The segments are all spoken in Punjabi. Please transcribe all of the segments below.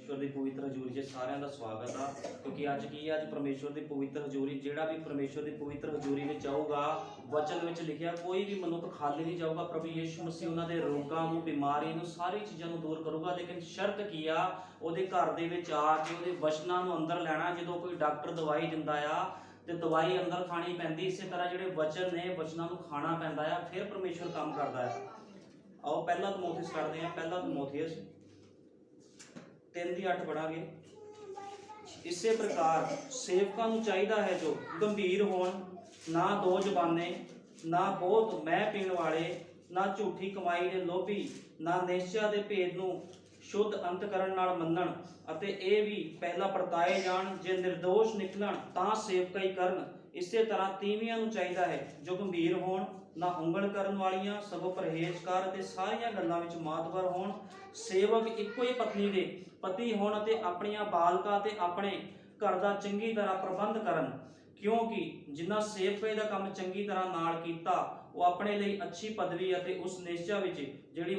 परमेश्वर की पवित्र हजूरी च सारिਆਂ ਦਾ स्वागत आ क्योंकि अज की अज परमेश्वर की पवित्र हजूरी जिहड़ा भी परमेश्वर की पवित्र हजूरी में जाऊगा वचन में लिखिया कोई भी मनुख खाली नहीं जाऊगा। प्रभु यीशु मसीह उन्होंने रोगों को बीमारी को सारी चीज़ों को दूर करूगा। लेकिन शर्त की आ उहदे घर दे विच आके उहदे वचनां नूं अंदर लैना। जो कोई डॉक्टर दवाई दिंदा आ तो दवाई अंदर खानी पैंदी, इस तरह जिहड़े वचन ने वचनां नूं खाना पैंदा आ, फिर परमेश्वर काम करदा है। आओ पहला तमोथियस पढ़ते हैं। पहला तमोथियस 3:8 पढ़ांगे। इसे प्रकार सेवकां नूं चाहीदा है जो गंभीर होण, ना दो जबाने, ना बहुत मैं पीण वाले, ना झूठी कमाई दे लोभी, ना निश्चा दे भेद नूं शुद्ध अंतकरण नाल मन्नण अते इह भी पहला परताए जाण। जे निर्दोष निकलण तां सेवकाई करन। इसे तरह तीवियां नूं चाहीदा है जो गंभीर होण, ना उंगल करन वालियां, सगों परहेजकार अते सारियां गल्लां विच मातबर होण। सेवक इक्को ही पत्नी दे पति होण अते अपणियां बालकां ते अपने घर दा चंगी तरह प्रबंध करन, क्योंकि जिन्हां सेवकाई दा काम चंगी तरह नाल कीता वो अपने लिए अच्छी पदवी अते उस निश्चा विच जिहड़ी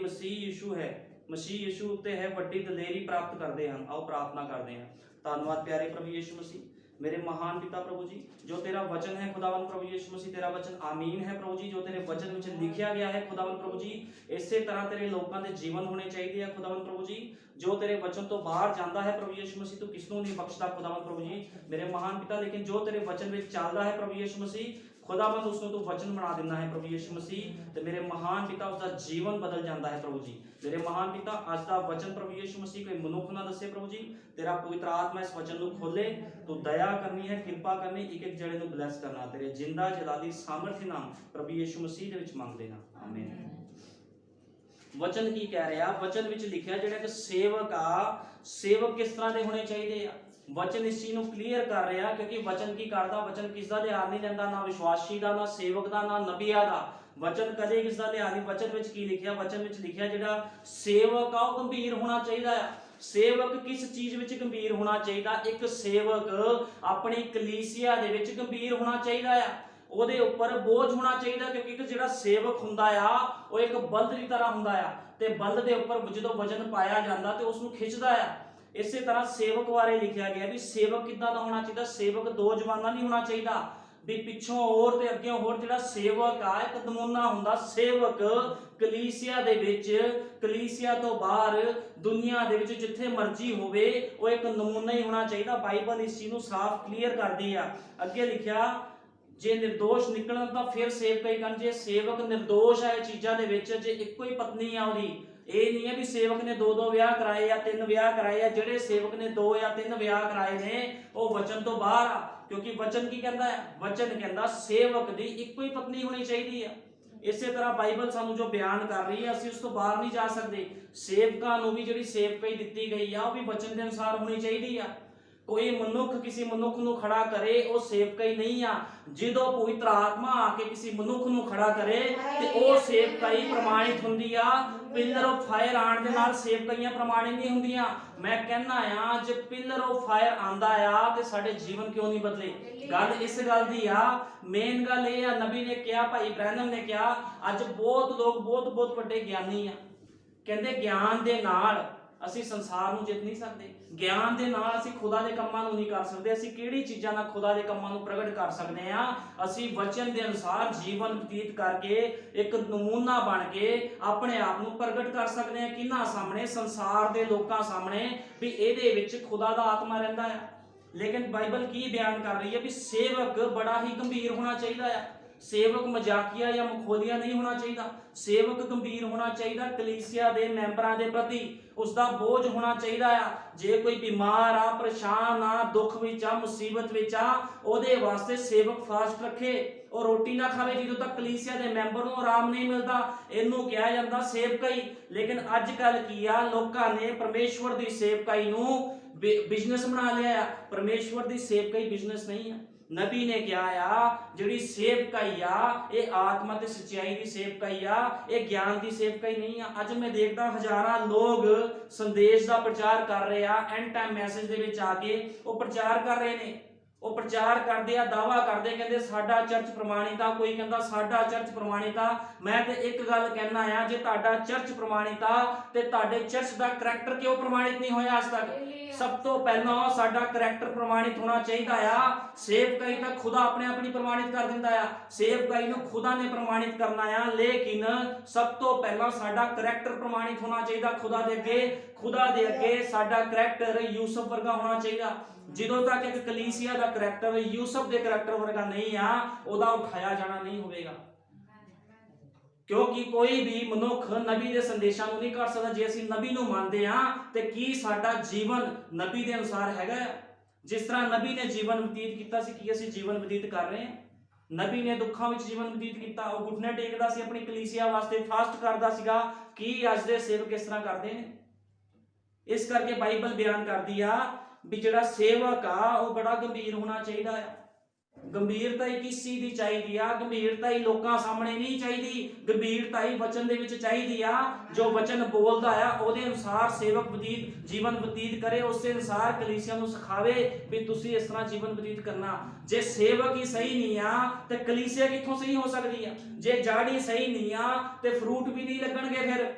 मसीह यीशु उत्ते है वड्डी दलेरी प्राप्त करते हैं। आओ प्रार्थना करते हैं। धन्यवाद प्यारे प्रभु यीशु मसीह, मेरे महान पिता प्रभु जी, जो तेरा वचन है खुदावन प्रभु यीशु मसीह, तेरा वचन आमीन है प्रभु जी। जो तेरे वचन में लिखा गया है खुदावन प्रभु जी, इसे तरह तेरे लोगों के जीवन होने चाहिए खुदावन प्रभु जी। जो तेरे वचन तो बाहर जाता है प्रभु यीशु मसीह, तू किसनों नहीं बख्शता खुदावन प्रभु जी मेरे महान पिता। लेकिन जो तेरे वचन में चलता है प्रभु यीशु मसीह, खुदावंद उसको तू वचन बना देना है प्रभु यीशु मसीह, तो मेरे महान पिता उसका जीवन बदल जाता है प्रभु जी मेरे महान पिता। आज का वचन प्रभु यीशु मसीह कोई मनुख ना दसे प्रभु जी, तेरा पवित्र आत्मा इस वचन को खोले, तू दया करनी है, कृपा करनी, एक एक जड़े को ब्लैस करना, तेरे जिंदा जलाली सामर्थ्य नाम प्रभु यीशु मसीह दे विच मंग लेना, आमीन। वचन की कह रहा, वचन विच लिखिया जिहड़ा कि सेवक किस तरह के होने चाहिए। वचन इस चीज़ को क्लीयर कर रहा, क्योंकि वचन की करता, वचन किसका ध्यान नहीं देता, ना विश्वासी का, ना सेवक का, ना नबिया का। वचन कदे किसका ध्यान नहीं। वचन विच की लिखिया, वचन विच लिखिया जिहड़ा सेवक आ वो गंभीर होना चाहिए। सेवक किस चीज विच गंभीर होना चाहिए। एक सेवक अपनी कलीसिया दे विच गंभीर होना चाहिए, ਉਹਦੇ ਉੱਪਰ बोझ होना चाहिए, क्योंकि एक ਜਿਹੜਾ सेवक ਹੁੰਦਾ ਆ ਉਹ ਇੱਕ ਬਲਦ ਦੀ ਤਰ੍ਹਾਂ ਹੁੰਦਾ ਆ ਤੇ ਬਲਦ ਦੇ ਉੱਪਰ ਜਦੋਂ ਵਜਨ ਪਾਇਆ ਜਾਂਦਾ ਤੇ ਉਸ ਨੂੰ ਖਿੱਚਦਾ ਆ। ਇਸੇ ਤਰ੍ਹਾਂ सेवक ਬਾਰੇ ਲਿਖਿਆ ਗਿਆ ਵੀ सेवक ਕਿੱਦਾਂ ਦਾ ਹੋਣਾ ਚਾਹੀਦਾ। सेवक ਦੋ ਜਵਾਨਾਂ ਨਹੀਂ ਹੋਣਾ ਚਾਹੀਦਾ ਵੀ ਪਿੱਛੋਂ ਹੋਰ ਤੇ ਅੱਗੇ ਹੋਰ। ਜਿਹੜਾ सेवक ਆ ਇੱਕ ਨਮੂਨਾ ਹੁੰਦਾ। सेवक ਕਲੀਸਿਆ ਦੇ ਵਿੱਚ, ਕਲੀਸਿਆ ਤੋਂ ਬਾਹਰ, ਦੁਨੀਆ ਦੇ ਵਿੱਚ ਜਿੱਥੇ ਮਰਜ਼ੀ ਹੋਵੇ ਉਹ ਇੱਕ ਨਮੂਨਾ ਹੀ ਹੋਣਾ ਚਾਹੀਦਾ। ਬਾਈਬਲ ਇਸ ਚੀਜ਼ ਨੂੰ ਸਾਫ਼ ਕਲੀਅਰ ਕਰਦੀ ਆ। ਅੱਗੇ ਲਿਖਿਆ जे निर्दोष निकलन तो फिर सेवकाई करन। जे सेवक निर्दोष है चीज़ों के विच, जे इक्को ही पत्नी आ उहदी, ये नहीं है भी सेवक ने दो विआह कराए या 3 विआह कराए आ। जिहड़े सेवक ने 2 या 3 विआह कराए ने वो वचन तो बाहर आ, क्योंकि वचन की कहता है, वचन कहता सेवक दी इक्को ही पत्नी होनी चाहिए है। इसे तरह बाइबल सानू जो बयान कर रही है, असीं उस तो बाहर नहीं जा सकते। सेवकां नूं भी जिहड़ी सेवकाई दित्ती गई आ वो भी वचन के अनुसार होनी चाहिए है। कोई मनुख किसी मनुख नूं खड़ा करे वो सेवकाई नहीं आ। जो पवित्र आत्मा आके किसी मनुख नूं खड़ा करे ते वो सेवकाई प्रमाणित हुंदी आ। पिलर ऑफ फायर आण दे नाल सेवकाइयां प्रमाणित नहीं हुंदियां। मैं कहना आ जे पिलर ऑफ फायर आंदा आ ते साडे जीवन क्यों नहीं बदले। गल इस गल दी आ, मेन गल ये आ, नबी ने कहा, भाई ब्रैनम ने कहा, अज बहुत लोग बहुत वड्डे ज्ञानी आ, कहंदे ज्ञान दे नाल ਅਸੀਂ ਸੰਸਾਰ ਨੂੰ ਜਿੱਤ ਨਹੀਂ ਸਕਦੇ। ਗਿਆਨ ਦੇ ਨਾਲ ਅਸੀਂ ਖੁਦਾ ਦੇ ਕੰਮਾਂ ਨੂੰ ਨਹੀਂ ਕਰ ਸਕਦੇ। ਅਸੀਂ ਕਿਹੜੀ ਚੀਜ਼ਾਂ ਨਾਲ ਖੁਦਾ ਦੇ ਕੰਮਾਂ ਨੂੰ ਪ੍ਰਗਟ ਕਰ ਸਕਦੇ ਆ। ਅਸੀਂ ਵਚਨ ਦੇ ਅਨੁਸਾਰ ਜੀਵਨ ਬਤੀਤ ਕਰਕੇ ਇੱਕ ਨਮੂਨਾ ਬਣ ਕੇ ਆਪਣੇ ਆਪ ਨੂੰ ਪ੍ਰਗਟ ਕਰ ਸਕਦੇ ਆ। ਕਿਹਨਾਂ ਸਾਹਮਣੇ? ਸੰਸਾਰ ਦੇ ਲੋਕਾਂ ਸਾਹਮਣੇ, ਵੀ ਇਹਦੇ ਵਿੱਚ ਖੁਦਾ ਦਾ ਆਤਮਾ ਰਹਿੰਦਾ ਆ। ਲੇਕਿਨ ਬਾਈਬਲ ਕੀ ਬਿਆਨ ਕਰ ਰਹੀ ਹੈ ਵੀ सेवक बड़ा ही गंभीर होना चाहिए है। सेवक मजाकिया या मखौलिया नहीं होना चाहिए। सेवक गंभीर होना चाहिए, कलीसिया के मैंबरां के प्रति उसका बोझ होना चाहिए। जे कोई बीमार आ, परेशान आ, दुख विच आ, मुसीबत विच आ, ओहदे वास्ते सेवक फास्ट रखे और रोटी ना खावे जो तक कलीसिया के मैंबर नूं आराम नहीं मिलता। इनू कहा जाता सेवकाई। लेकिन अजकल की आ, लोगों ने परमेश्वर की सेवकाई नूं बिजनेस बना लिया। परमेश्वर की सेवकाई बिजनेस नहीं है। नबी ने क्या आ, जिहड़ी सेवकाई आ ये आत्मा ते सच्चाई की सेवकाई आ, ये ज्ञान की सेवकाई नहीं आ। अज मैं देखदा हज़ारां लोग संदेश का प्रचार कर रहे आ, एंड टाइम मैसेज दे विच आके वो प्रचार कर रहे ने, ਉਹ ਪ੍ਰਚਾਰ ਕਰਦੇ ਆ, ਦਾਵਾ ਕਰਦੇ, ਕਹਿੰਦੇ ਸਾਡਾ ਚਰਚ ਪ੍ਰਮਾਣਿਤ ਆ, ਕੋਈ ਕਹਿੰਦਾ ਸਾਡਾ ਚਰਚ ਪ੍ਰਮਾਣਿਤ ਆ। ਮੈਂ ਤੇ ਇੱਕ ਗੱਲ ਕਹਿਣਾ ਆ, ਜੇ ਤੁਹਾਡਾ ਚਰਚ ਪ੍ਰਮਾਣਿਤ ਆ ਤੇ ਤੁਹਾਡੇ ਚਰਚ ਦਾ ਕਰੈਕਟਰ ਕਿਉਂ ਪ੍ਰਮਾਣਿਤ ਨਹੀਂ ਹੋਇਆ ਅੱਜ ਤੱਕ? ਸਭ ਤੋਂ ਪਹਿਲਾਂ ਸਾਡਾ ਕਰੈਕਟਰ ਪ੍ਰਮਾਣਿਤ ਹੋਣਾ ਚਾਹੀਦਾ ਆ। ਸੇਵਕਾਈ ਤਾਂ ਖੁਦਾ ਆਪਣੇ ਆਪ ਨਹੀਂ ਪ੍ਰਮਾਣਿਤ ਕਰ ਦਿੰਦਾ ਆ, ਸੇਵਕਾਈ ਨੂੰ ਖੁਦਾ ਨੇ ਪ੍ਰਮਾਣਿਤ ਕਰਨਾ ਆ, ਲੇਕਿਨ ਸਭ ਤੋਂ ਪਹਿਲਾਂ ਸਾਡਾ ਕਰੈਕਟਰ ਪ੍ਰਮਾਣਿਤ ਹੋਣਾ ਚਾਹੀਦਾ ਖੁਦਾ ਦੇ ਅੱਗੇ। ਖੁਦਾ ਦੇ ਅੱਗੇ ਸਾਡਾ ਕਰੈਕਟਰ ਯੂਸਫ ਵਰਗਾ ਹੋਣਾ ਚਾਹੀਦਾ। ਜਦੋਂ ਤੱਕ ਇੱਕ ਕਲੀਸਿਆ ਦਾ ਕਰੈਕਟਰ ਯੂਸਫ ਦੇ ਕਰੈਕਟਰ ਵਰਗਾ ਨਹੀਂ ਆ, ਉਹਦਾ ਉਠਾਇਆ ਜਾਣਾ ਨਹੀਂ ਹੋਵੇਗਾ। ਕਿਉਂਕਿ ਕੋਈ ਵੀ ਮਨੁੱਖ ਨਬੀ ਦੇ ਸੰਦੇਸ਼ਾਂ ਨੂੰ ਨਹੀਂ ਕਰ ਸਕਦਾ। ਜੇ ਅਸੀਂ ਨਬੀ ਨੂੰ ਮੰਨਦੇ ਹਾਂ ਤੇ ਕੀ ਸਾਡਾ ਜੀਵਨ ਨਬੀ ਦੇ ਅਨੁਸਾਰ ਹੈਗਾ? ਜਿਸ ਤਰ੍ਹਾਂ ਨਬੀ ਨੇ ਜੀਵਨ ਬਤੀਤ ਕੀਤਾ ਸੀ, ਕੀ ਅਸੀਂ ਜੀਵਨ ਬਤੀਤ ਕਰ ਰਹੇ ਹਾਂ? ਨਬੀ ਨੇ ਦੁੱਖਾਂ ਵਿੱਚ ਜੀਵਨ ਬਤੀਤ ਕੀਤਾ, ਉਹ ਘੁਟਨੇ ਟੇਕਦਾ ਸੀ, ਆਪਣੀ ਕਲੀਸਿਆ ਵਾਸਤੇ ਫਾਸਟ ਕਰਦਾ ਸੀਗਾ। ਕੀ ਅੱਜ ਦੇ ਸੇਵਕ ਇਸ ਤਰ੍ਹਾਂ ਕਰਦੇ ਨੇ? ਇਸ ਕਰਕੇ ਬਾਈਬਲ ਬਿਆਨ ਕਰਦੀ ਆ ਵੀ ਜਿਹੜਾ ਸੇਵਕ ਆ ਉਹ ਬੜਾ ਗੰਭੀਰ ਹੋਣਾ ਚਾਹੀਦਾ ਆ। ਗੰਭੀਰਤਾ ਹੀ ਕਿਸ ਚੀਜ਼ ਦੀ ਚਾਹੀਦੀ ਆ? ਗੰਭੀਰਤਾ ਹੀ ਲੋਕਾਂ ਸਾਹਮਣੇ ਨਹੀਂ ਚਾਹੀਦੀ, ਗੰਭੀਰਤਾ ਹੀ ਵਚਨ ਦੇ ਵਿੱਚ ਚਾਹੀਦੀ ਆ। ਜੋ ਵਚਨ ਬੋਲਦਾ ਆ ਉਹਦੇ ਅਨੁਸਾਰ ਸੇਵਕ ਜੀਵਨ ਬਤੀਤ ਕਰੇ, ਉਸੇ ਅਨੁਸਾਰ ਕਲੀਸਿਆ ਨੂੰ ਸਿਖਾਵੇ ਵੀ ਤੁਸੀਂ ਇਸ ਤਰ੍ਹਾਂ ਜੀਵਨ ਬਤੀਤ ਕਰਨਾ। ਜੇ ਸੇਵਕ ਹੀ ਸਹੀ ਨਹੀਂ ਆ ਤੇ ਕਲੀਸਿਆ ਕਿੱਥੋਂ ਸਹੀ ਹੋ ਸਕਦੀ ਆ? ਜੇ ਜੜ ਹੀ ਸਹੀ ਨਹੀਂ ਆ ਤੇ ਫਰੂਟ ਵੀ ਨਹੀਂ ਲੱਗਣਗੇ। ਫਿਰ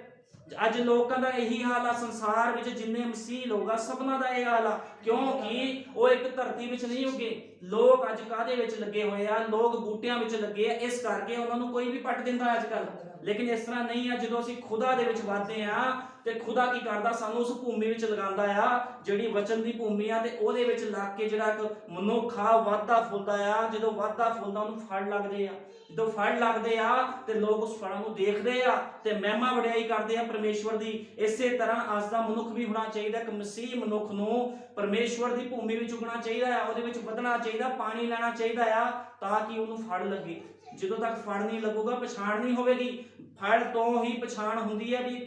ਅੱਜ ਲੋਕਾਂ ਦਾ ਇਹੀ ਹਾਲ ਆ, ਸੰਸਾਰ ਵਿੱਚ ਜਿੰਨੇ ਮਸੀਹ ਲੋਕ ਆ ਸਭਨਾਂ ਦਾ ਇਹ ਹਾਲ ਆ, ਕਿਉਂਕਿ ਉਹ ਇੱਕ ਧਰਤੀ ਵਿੱਚ ਨਹੀਂ ਉੱਗੇ। ਲੋਕ ਅੱਜ ਕਾਹਦੇ ਵਿੱਚ ਲੱਗੇ ਹੋਏ ਆ? ਲੋਕ ਬੂਟਿਆਂ ਵਿੱਚ ਲੱਗੇ ਆ, ਇਸ ਕਰਕੇ ਉਹਨਾਂ ਨੂੰ ਕੋਈ ਵੀ ਪੱਟ ਦਿੰਦਾ ਅੱਜ ਕੱਲ। ਲੇਕਿਨ ਇਸ ਤਰ੍ਹਾਂ ਨਹੀਂ ਆ। ਜਦੋਂ ਅਸੀਂ ਖੁਦਾ ਦੇ ਵਿੱਚ ਵੱਧਦੇ ਆ ਤੇ ਖੁਦਾ ਕੀ ਕਰਦਾ? ਸਾਨੂੰ ਉਸ ਭੂਮੀ ਵਿੱਚ ਲਗਾਉਂਦਾ ਆ ਜਿਹੜੀ ਵਚਨ ਦੀ ਭੂਮੀ ਆ, ਤੇ ਉਹਦੇ ਵਿੱਚ ਲੱਗ ਕੇ ਜਿਹੜਾ ਇੱਕ ਮਨੁੱਖ ਆ ਵੱਧਦਾ ਫੁੱਲਦਾ ਆ। ਜਦੋਂ ਵੱਧਦਾ ਫੁੱਲਦਾ ਉਹਨੂੰ ਫਲ ਲੱਗਦੇ ਆ। ਜਦੋਂ ਫਲ ਲੱਗਦੇ ਆ ਤੇ ਲੋਕ ਉਸ ਫਲਾਂ ਨੂੰ ਦੇਖਦੇ ਆ ਤੇ ਮਹਿਮਾ ਵਡਿਆਈ ਕਰਦੇ ਆ ਪਰਮੇਸ਼ਵਰ ਦੀ। ਇਸੇ ਤਰ੍ਹਾਂ ਅੱਜ ਦਾ ਮਨੁੱਖ ਵੀ ਹੋਣਾ ਚਾਹੀਦਾ। ਕਿ ਮਸੀਹ ਮਨੁੱਖ ਨੂੰ ਪਰਮੇਸ਼ਵਰ ਦੀ ਭੂਮੀ ਵਿੱਚ ਉਗਣਾ ਚਾਹੀਦਾ ਆ, ਉਹਦੇ ਵਿੱਚ ਵਧਣਾ ਚਾਹੀਦਾ, ਪਾਣੀ ਲੈਣਾ ਚਾਹੀਦਾ ਆ, ਤਾਂ ਕਿ ਉਹਨੂੰ ਫਲ ਲੱਗੇ। ਜਦੋਂ ਤੱਕ ਫਲ ਨਹੀਂ ਲੱਗੂਗਾ ਪਛਾਣ ਨਹੀਂ ਹੋਵੇਗੀ। ਫਲ ਤੋਂ ਹੀ ਪਛਾਣ ਹੁੰਦੀ ਹੈ ਵੀ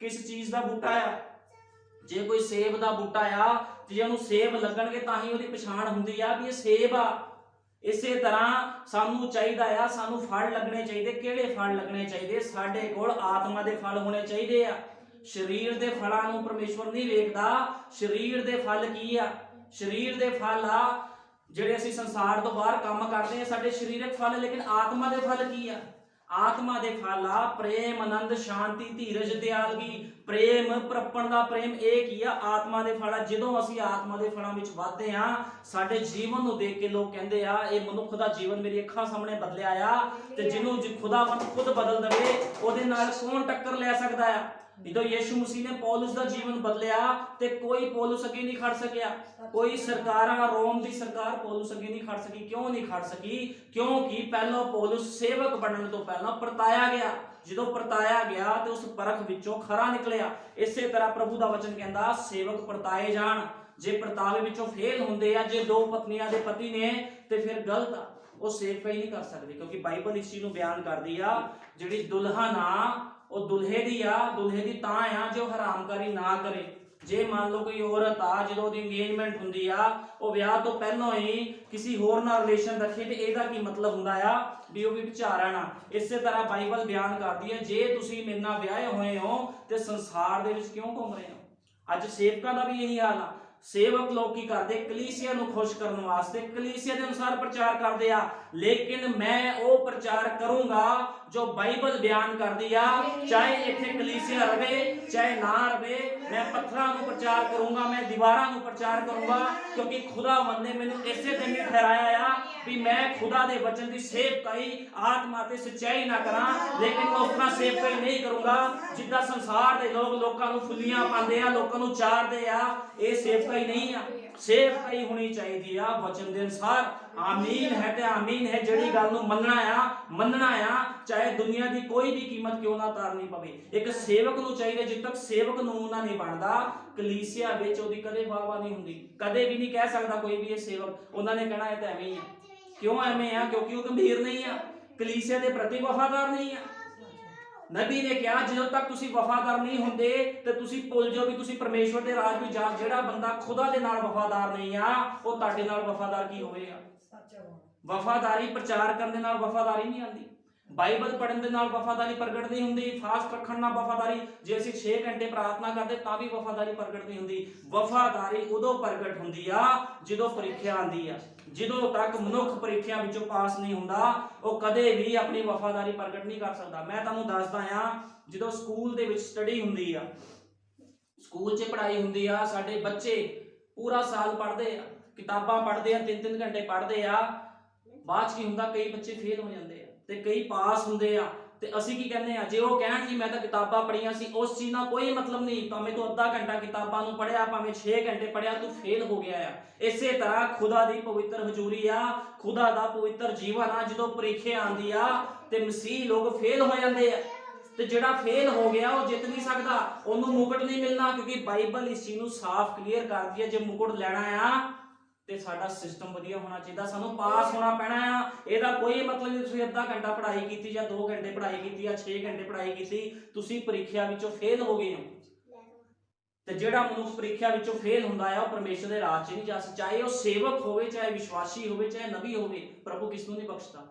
ਕਿਸ ਚੀਜ਼ ਦਾ ਬੂਟਾ ਆ। ਜੇ ਕੋਈ ਸੇਬ ਦਾ ਬੂਟਾ ਆ ਤੇ ਜੇ ਉਹਨੂੰ ਸੇਬ ਲੱਗਣਗੇ ਤਾਂ ਹੀ ਉਹਦੀ ਪਛਾਣ ਹੁੰਦੀ ਆ ਵੀ ਇਹ ਸੇਬ ਆ। ਇਸੇ ਤਰ੍ਹਾਂ ਸਾਨੂੰ ਚਾਹੀਦਾ ਆ, ਸਾਨੂੰ ਫਲ ਲੱਗਣੇ ਚਾਹੀਦੇ। ਕਿਹੜੇ ਫਲ ਲੱਗਣੇ ਚਾਹੀਦੇ? ਸਾਡੇ ਕੋਲ ਆਤਮਾ ਦੇ ਫਲ ਹੋਣੇ ਚਾਹੀਦੇ ਆ। ਸਰੀਰ ਦੇ ਫਲਾਂ ਨੂੰ ਪਰਮੇਸ਼ਵਰ ਨਹੀਂ ਵੇਖਦਾ। ਸਰੀਰ ਦੇ ਫਲ ਕੀ ਆ? ਸਰੀਰ ਦੇ ਫਲ ਆ ਜਿਹੜੇ ਅਸੀਂ ਸੰਸਾਰ ਤੋਂ ਬਾਹਰ ਕੰਮ ਕਰਦੇ ਆ, ਸਾਡੇ ਸਰੀਰਕ ਫਲ। ਲੇਕਿਨ ਆਤਮਾ ਦੇ ਫਲ ਕੀ ਆ? ਆਤਮਾ ਦੇ ਫਲ ਆ ਪ੍ਰੇਮ, ਆਨੰਦ, ਸ਼ਾਂਤੀ, ਧੀਰਜ, ਦਿਆਲਗੀ, ਪ੍ਰੇਮ, ਪ੍ਰਪਣ ਦਾ ਪ੍ਰੇਮ। ਇਹ ਕੀ ਆ? ਆਤਮਾ ਦੇ ਫਲ ਆ। ਜਦੋਂ ਅਸੀਂ ਆਤਮਾ ਦੇ ਫਲਾਂ ਵਿੱਚ ਵਧਦੇ ਆ, ਸਾਡੇ ਜੀਵਨ ਨੂੰ ਦੇਖ ਕੇ ਲੋਕ ਕਹਿੰਦੇ ਆ ਇਹ ਮਨੁੱਖ ਦਾ ਜੀਵਨ ਮੇਰੀ ਅੱਖਾਂ ਸਾਹਮਣੇ ਬਦਲਿਆ ਆ। ਤੇ ਜਿਹਨੂੰ ਖੁਦਾਵੰਦ ਖੁਦ ਬਦਲ ਦੇਵੇ ਉਹਦੇ ਨਾਲ ਕੌਣ ਟੱਕਰ ਲੈ ਸਕਦਾ ਆ? ਜਦੋਂ ਯਿਸੂ ਮਸੀਹ ਨੇ ਪੌਲੁਸ ਦਾ ਜੀਵਨ ਬਦਲਿਆ ਤੇ ਕੋਈ ਪੌਲੁਸ ਅੱਗੇ ਨਹੀਂ ਖੜ ਸਕਿਆ। ਕੋਈ ਸਰਕਾਰਾਂ, ਰੋਮ ਦੀ ਸਰਕਾਰ ਪੌਲੁਸ ਅੱਗੇ ਨਹੀਂ ਖੜ ਸਕੀ। ਕਿਉਂ ਨਹੀਂ ਖੜ ਸਕੀ? ਕਿਉਂਕਿ ਪਹਿਲਾਂ ਪੌਲੁਸ ਸੇਵਕ ਬਣਨ ਤੋਂ ਪਹਿਲਾਂ ਪਰਤਾਇਆ ਗਿਆ। ਜਦੋਂ ਪਰਤਾਇਆ ਗਿਆ ਤੇ ਉਸ ਪਰਖ ਵਿੱਚੋਂ ਖਰਾ ਨਿਕਲਿਆ। ਇਸੇ ਤਰ੍ਹਾਂ ਪ੍ਰਭੂ ਦਾ ਵਚਨ ਕਹਿੰਦਾ ਸੇਵਕ ਪਰਤਾਏ ਜਾਣ। ਜੇ ਪਰਤਾਵੇ ਵਿੱਚੋਂ ਫੇਲ ਹੁੰਦੇ ਆ, ਜੇ ਦੋ ਪਤਨੀਆਂ ਦੇ ਪਤੀ ਨੇ, ਤੇ ਫਿਰ ਗਲਤ ਆ, ਉਹ ਸੇਵਕਾਈ ਨਹੀਂ ਕਰ ਸਕਦੇ। ਕਿਉਂਕਿ ਬਾਈਬਲ ਇਸ ਚੀਜ਼ ਨੂੰ ਬਿਆਨ ਕਰਦੀ ਆ ਜਿਹੜੀ ਦੁਲਹਨ ਆ ਉਹ ਦੁਲਹੇ ਦੀ ਆ। ਦੁਲਹੇ ਦੀ ਤਾਂ ਆ ਜੋ ਹਰਾਮਕਾਰੀ ਨਾ ਕਰੇ। ਜੇ ਮੰਨ ਲਓ ਕੋਈ ਔਰਤ ਆ ਜਦੋਂ ਉਹਦੀ ਇੰਗੇਜਮੈਂਟ ਹੁੰਦੀ ਆ, ਉਹ ਵਿਆਹ ਤੋਂ ਪਹਿਲਾਂ ਹੀ ਕਿਸੇ ਹੋਰ ਨਾਲ ਰਿਲੇਸ਼ਨ ਰੱਖੇ, ਤੇ ਇਹਦਾ ਕੀ ਮਤਲਬ ਹੁੰਦਾ ਆ? ਵੀ ਉਹ ਵੀ ਵਿਚਾਰਨ ਆ। ਇਸੇ ਤਰ੍ਹਾਂ ਬਾਈਬਲ ਬਿਆਨ ਕਰਦੀ ਹੈ ਜੇ ਤੁਸੀਂ ਮੇਰੇ ਨਾਲ ਵਿਆਹੇ ਹੋਏ ਹੋ ਤੇ ਸੰਸਾਰ ਦੇ ਵਿੱਚ ਕਿਉਂ ਘੁੰਮ ਰਹੇ ਹੋ? ਅੱਜ ਸੇਵਕਾਂ ਦਾ ਵੀ ਇਹੀ ਹਾਲ ਆ। ਸੇਵਕ ਲੋਕ ਕੀ ਕਰਦੇ? ਕਲੀਸਿਆ ਨੂੰ ਖੁਸ਼ ਕਰਨ ਵਾਸਤੇ ਕਲੀਸਿਆ ਦੇ ਅਨੁਸਾਰ ਪ੍ਰਚਾਰ ਕਰਦੇ ਆ। ਲੇਕਿਨ ਮੈਂ ਉਹ ਪ੍ਰਚਾਰ ਕਰੂੰਗਾ ਜੋ ਬਾਈਬਲ ਬਿਆਨ ਕਰਦੀ ਆ। ਚਾਹੇ ਇੱਥੇ ਕਲੀਸਿਆ ਰਵੇ ਚਾਹੇ ਨਾ ਰਵੇ, ਮੈਂ ਪੱਥਰਾਂ ਨੂੰ ਪ੍ਰਚਾਰ ਕਰੂੰਗਾ, ਮੈਂ ਦੀਵਾਰਾਂ ਨੂੰ ਪ੍ਰਚਾਰ ਕਰੂੰਗਾ। ਕਿਉਂਕਿ ਖੁਦਾਵੰਦ ਨੇ ਮੈਨੂੰ ਇਸੇ ਦਿਨ ਹੀ ਠਹਿਰਾਇਆ ਆ ਵੀ ਮੈਂ ਖੁਦਾ ਦੇ ਵਚਨ ਦੀ ਸੇਵਕਾਈ ਆਤਮਾ ਤੇ ਸੱਚਾਈ ਨਾ ਕਰਾਂ। ਲੇਕਿਨ ਮੈਂ ਉਸ ਤਰ੍ਹਾਂ ਸੇਵਕਾਈ ਨਹੀਂ ਕਰੂੰਗਾ ਜਿੱਦਾਂ ਸੰਸਾਰ ਦੇ ਲੋਕ ਲੋਕਾਂ ਨੂੰ ਫੁੱਲੀਆਂ ਪਾਉਂਦੇ ਆ, ਲੋਕਾਂ ਨੂੰ ਚਾਰਦੇ ਆ। ਇਹ ਸੇਵਕਾਈ ਨਹੀਂ ਆ। ਸੇਵਕਾਈ ਹੋਣੀ ਚਾਹੀਦੀ ਆ ਵਚਨ ਦੇ ਅਨੁਸਾਰ। ਆਮੀਨ ਹੈ ਤੇ ਆਮੀਨ ਹੈ। ਜਿਹੜੀ ਗੱਲ ਨੂੰ ਮੰਨਣਾ ਆ ਚਾਹੇ ਦੁਨੀਆ ਦੀ ਕੋਈ ਵੀ ਕੀਮਤ ਕਿਉਂ ਨਾ ਤਾਰਨੀ ਪਵੇ। ਇੱਕ ਸੇਵਕ ਨੂੰ ਚਾਹੀਦਾ, ਜਿੱਦ ਤੱਕ ਸੇਵਕ ਨਮੂਨਾ ਨਹੀਂ ਬਣਦਾ ਕਲੀਸਿਆ ਵਿੱਚ ਉਹਦੀ ਕਦੇ ਵਾਹ ਨਹੀਂ ਹੁੰਦੀ। ਕਦੇ ਵੀ ਨਹੀਂ ਕਹਿ ਸਕਦਾ ਕੋਈ ਵੀ ਇਹ ਸੇਵਕ। ਉਹਨਾਂ ਨੇ ਕਹਿਣਾ ਇਹ ਤਾਂ ਐਵੇਂ ਹੀ ਆ। ਕਿਉਂ ਐਵੇਂ ਆ? ਕਿਉਂਕਿ ਉਹ ਗੰਭੀਰ ਨਹੀਂ ਆ, ਕਲੀਸਿਆ ਦੇ ਪ੍ਰਤੀ ਵਫਾਦਾਰ ਨਹੀਂ ਆ। ਨਬੀ ਨੇ ਕਿਹਾ ਜਦੋਂ ਤੱਕ ਤੁਸੀਂ ਵਫਾਦਾਰ ਨਹੀਂ ਹੁੰਦੇ ਤੇ ਤੁਸੀਂ ਭੁੱਲ ਜਾਓ ਵੀ ਤੁਸੀਂ ਪਰਮੇਸ਼ਵਰ ਦੇ ਰਾਜ ਵਿੱਚ ਜਾ। ਜਿਹੜਾ ਬੰਦਾ ਖੁਦਾ ਦੇ ਨਾਲ ਵਫਾਦਾਰ ਨਹੀਂ ਆ ਉਹ ਤੁਹਾਡੇ ਨਾਲ ਵਫਾਦਾਰ ਕੀ ਹੋਵੇਗਾ? ਵਫਾਦਾਰੀ ਪ੍ਰਚਾਰ ਕਰਨ ਦੇ ਨਾਲ ਵਫਾਦਾਰੀ ਨਹੀਂ ਆਉਂਦੀ। ਬਾਈਬਲ ਪੜ੍ਹਨ ਦੇ ਨਾਲ ਵਫਾਦਾਰੀ ਪ੍ਰਗਟ ਨਹੀਂ ਹੁੰਦੀ, ਫਾਸਟ ਰੱਖਣ ਨਾਲ ਵਫਾਦਾਰੀ, ਜੇ ਅਸੀਂ 6 ਘੰਟੇ ਪ੍ਰਾਰਥਨਾ ਕਰਦੇ ਤਾਂ ਵੀ ਵਫਾਦਾਰੀ ਪ੍ਰਗਟ ਨਹੀਂ ਹੁੰਦੀ। ਵਫਾਦਾਰੀ ਉਦੋਂ ਪ੍ਰਗਟ ਹੁੰਦੀ ਆ ਜਦੋਂ ਪ੍ਰੀਖਿਆ ਆਉਂਦੀ ਆ। ਜਦੋਂ ਤੱਕ ਮਨੁੱਖ ਪ੍ਰੀਖਿਆ ਵਿੱਚੋਂ ਪਾਸ ਨਹੀਂ ਹੁੰਦਾ ਉਹ ਕਦੇ ਵੀ ਆਪਣੀ ਵਫਾਦਾਰੀ ਪ੍ਰਗਟ ਨਹੀਂ ਕਰ ਸਕਦਾ। ਮੈਂ ਤੁਹਾਨੂੰ ਦੱਸਦਾ ਆ, ਜਦੋਂ ਸਕੂਲ ਦੇ ਵਿੱਚ ਸਟੱਡੀ ਹੁੰਦੀ ਆ, ਸਕੂਲ 'ਚ ਪੜ੍ਹਾਈ ਹੁੰਦੀ ਆ, ਸਾਡੇ ਬੱਚੇ ਪੂਰਾ ਸਾਲ ਪੜ੍ਹਦੇ ਆ, ਕਿਤਾਬਾਂ ਪੜ੍ਹਦੇ ਆ, 3-3 ਘੰਟੇ ਪੜ੍ਹਦੇ ਆ, ਬਾਅਦ 'ਚ ਕੀ ਹੁੰਦਾ, ਕਈ ਬੱਚੇ ਫੇਲ ਹੋ ਜਾਂਦੇ ਆ ਤੇ ਕਈ ਪਾਸ ਹੁੰਦੇ ਆ। ਤੇ ਅਸੀਂ ਕੀ ਕਹਿੰਦੇ ਆ, ਜੇ ਉਹ ਕਹਿਣ ਕਿ ਮੈਂ ਤਾਂ ਕਿਤਾਬਾਂ ਪੜ੍ਹੀਆਂ ਸੀ, ਉਸ ਚੀਜ਼ ਨਾਲ ਕੋਈ ਮਤਲਬ ਨਹੀਂ। ਭਾਵੇਂ ਤੂੰ ਅੱਧਾ ਘੰਟਾ ਕਿਤਾਬਾਂ ਨੂੰ ਪੜ੍ਹਿਆ, ਭਾਵੇਂ 6 ਘੰਟੇ ਪੜ੍ਹਿਆ, ਤੂੰ ਫੇਲ ਹੋ ਗਿਆ ਆ। ਇਸੇ ਤਰ੍ਹਾਂ ਖੁਦਾ ਦੀ ਪਵਿੱਤਰ ਹਜ਼ੂਰੀ ਆ, ਖੁਦਾ ਦਾ ਪਵਿੱਤਰ ਜੀਵਨ ਆ, ਜਦੋਂ ਪ੍ਰੀਖਿਆ ਆਉਂਦੀ ਆ ਤੇ ਮਸੀਹ ਲੋਕ ਫੇਲ ਹੋ ਜਾਂਦੇ ਆ। ਤੇ ਜਿਹੜਾ ਫੇਲ ਹੋ ਗਿਆ ਉਹ ਜਿੱਤ ਨਹੀਂ ਸਕਦਾ, ਉਹਨੂੰ ਮੁਕਟ ਨਹੀਂ ਮਿਲਣਾ, ਕਿਉਂਕਿ ਬਾਈਬਲ ਇਸ ਚੀਜ਼ ਨੂੰ ਸਾਫ਼ ਕਲੀਅਰ ਕਰਦੀ ਹੈ। ਜੇ ਮੁਕਟ ਲੈਣਾ ਆ ਤੇ ਸਾਡਾ ਸਿਸਟਮ ਵਧੀਆ ਹੋਣਾ ਚਾਹੀਦਾ, ਸਾਨੂੰ ਪਾਸ ਹੋਣਾ ਪੈਣਾ ਆ। ਇਹਦਾ ਕੋਈ ਮਤਲਬ ਨਹੀਂ ਤੁਸੀਂ ਅੱਧਾ ਘੰਟਾ ਪੜ੍ਹਾਈ ਕੀਤੀ ਜਾਂ 2 ਘੰਟੇ ਪੜ੍ਹਾਈ ਕੀਤੀ ਜਾਂ 6 ਘੰਟੇ ਪੜ੍ਹਾਈ ਕੀਤੀ, ਤੁਸੀਂ ਪ੍ਰੀਖਿਆ ਵਿੱਚੋਂ ਫੇਲ ਹੋ ਗਏ ਹੋ। ਤੇ ਜਿਹੜਾ ਮਨੁੱਖ ਪ੍ਰੀਖਿਆ ਵਿੱਚੋਂ ਫੇਲ ਹੁੰਦਾ ਆ ਉਹ ਪਰਮੇਸ਼ਰ ਦੇ ਰਾਜ 'ਚ ਨਹੀਂ ਜਾ ਸਕਦਾ, ਚਾਹੇ ਉਹ ਸੇਵਕ ਹੋਵੇ, ਚਾਹੇ ਵਿਸ਼ਵਾਸੀ ਹੋਵੇ, ਚਾਹੇ ਨਬੀ ਹੋਵੇ। ਪ੍ਰਭੂ ਕਿਸ ਨੂੰ ਨਹੀਂ ਬਖਸ਼ਦਾ।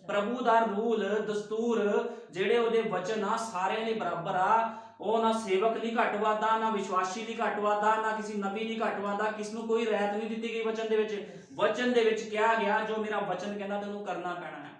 ਪ੍ਰਭੂ ਦਾ ਰੂਲ ਦਸਤੂਰ ਜਿਹੜੇ ਉਹਦੇ ਵਚਨ ਆ ਸਾਰਿਆਂ ਲਈ ਬਰਾਬਰ ਆ। ਉਹ ਨਾ ਸੇਵਕ ਲਈ ਘੱਟ ਵਾਦਾ, ਨਾ ਵਿਸ਼ਵਾਸੀ ਲਈ ਘੱਟ ਵਾਦਾ, ਨਾ ਕਿਸੇ ਨਬੀ ਲਈ ਘੱਟ ਵਾਦਾ, ਕਿਸ ਨੂੰ ਕੋਈ ਰਹਿਤ ਨਹੀਂ ਦਿੱਤੀ ਗਈ ਵਚਨ ਦੇ ਵਿੱਚ। ਵਚਨ ਦੇ ਵਿੱਚ ਕਿਹਾ ਗਿਆ ਜੋ ਮੇਰਾ ਵਚਨ ਕਹਿੰਦਾ ਤੈਨੂੰ ਕਰਨਾ ਪੈਣਾ ਹੈ।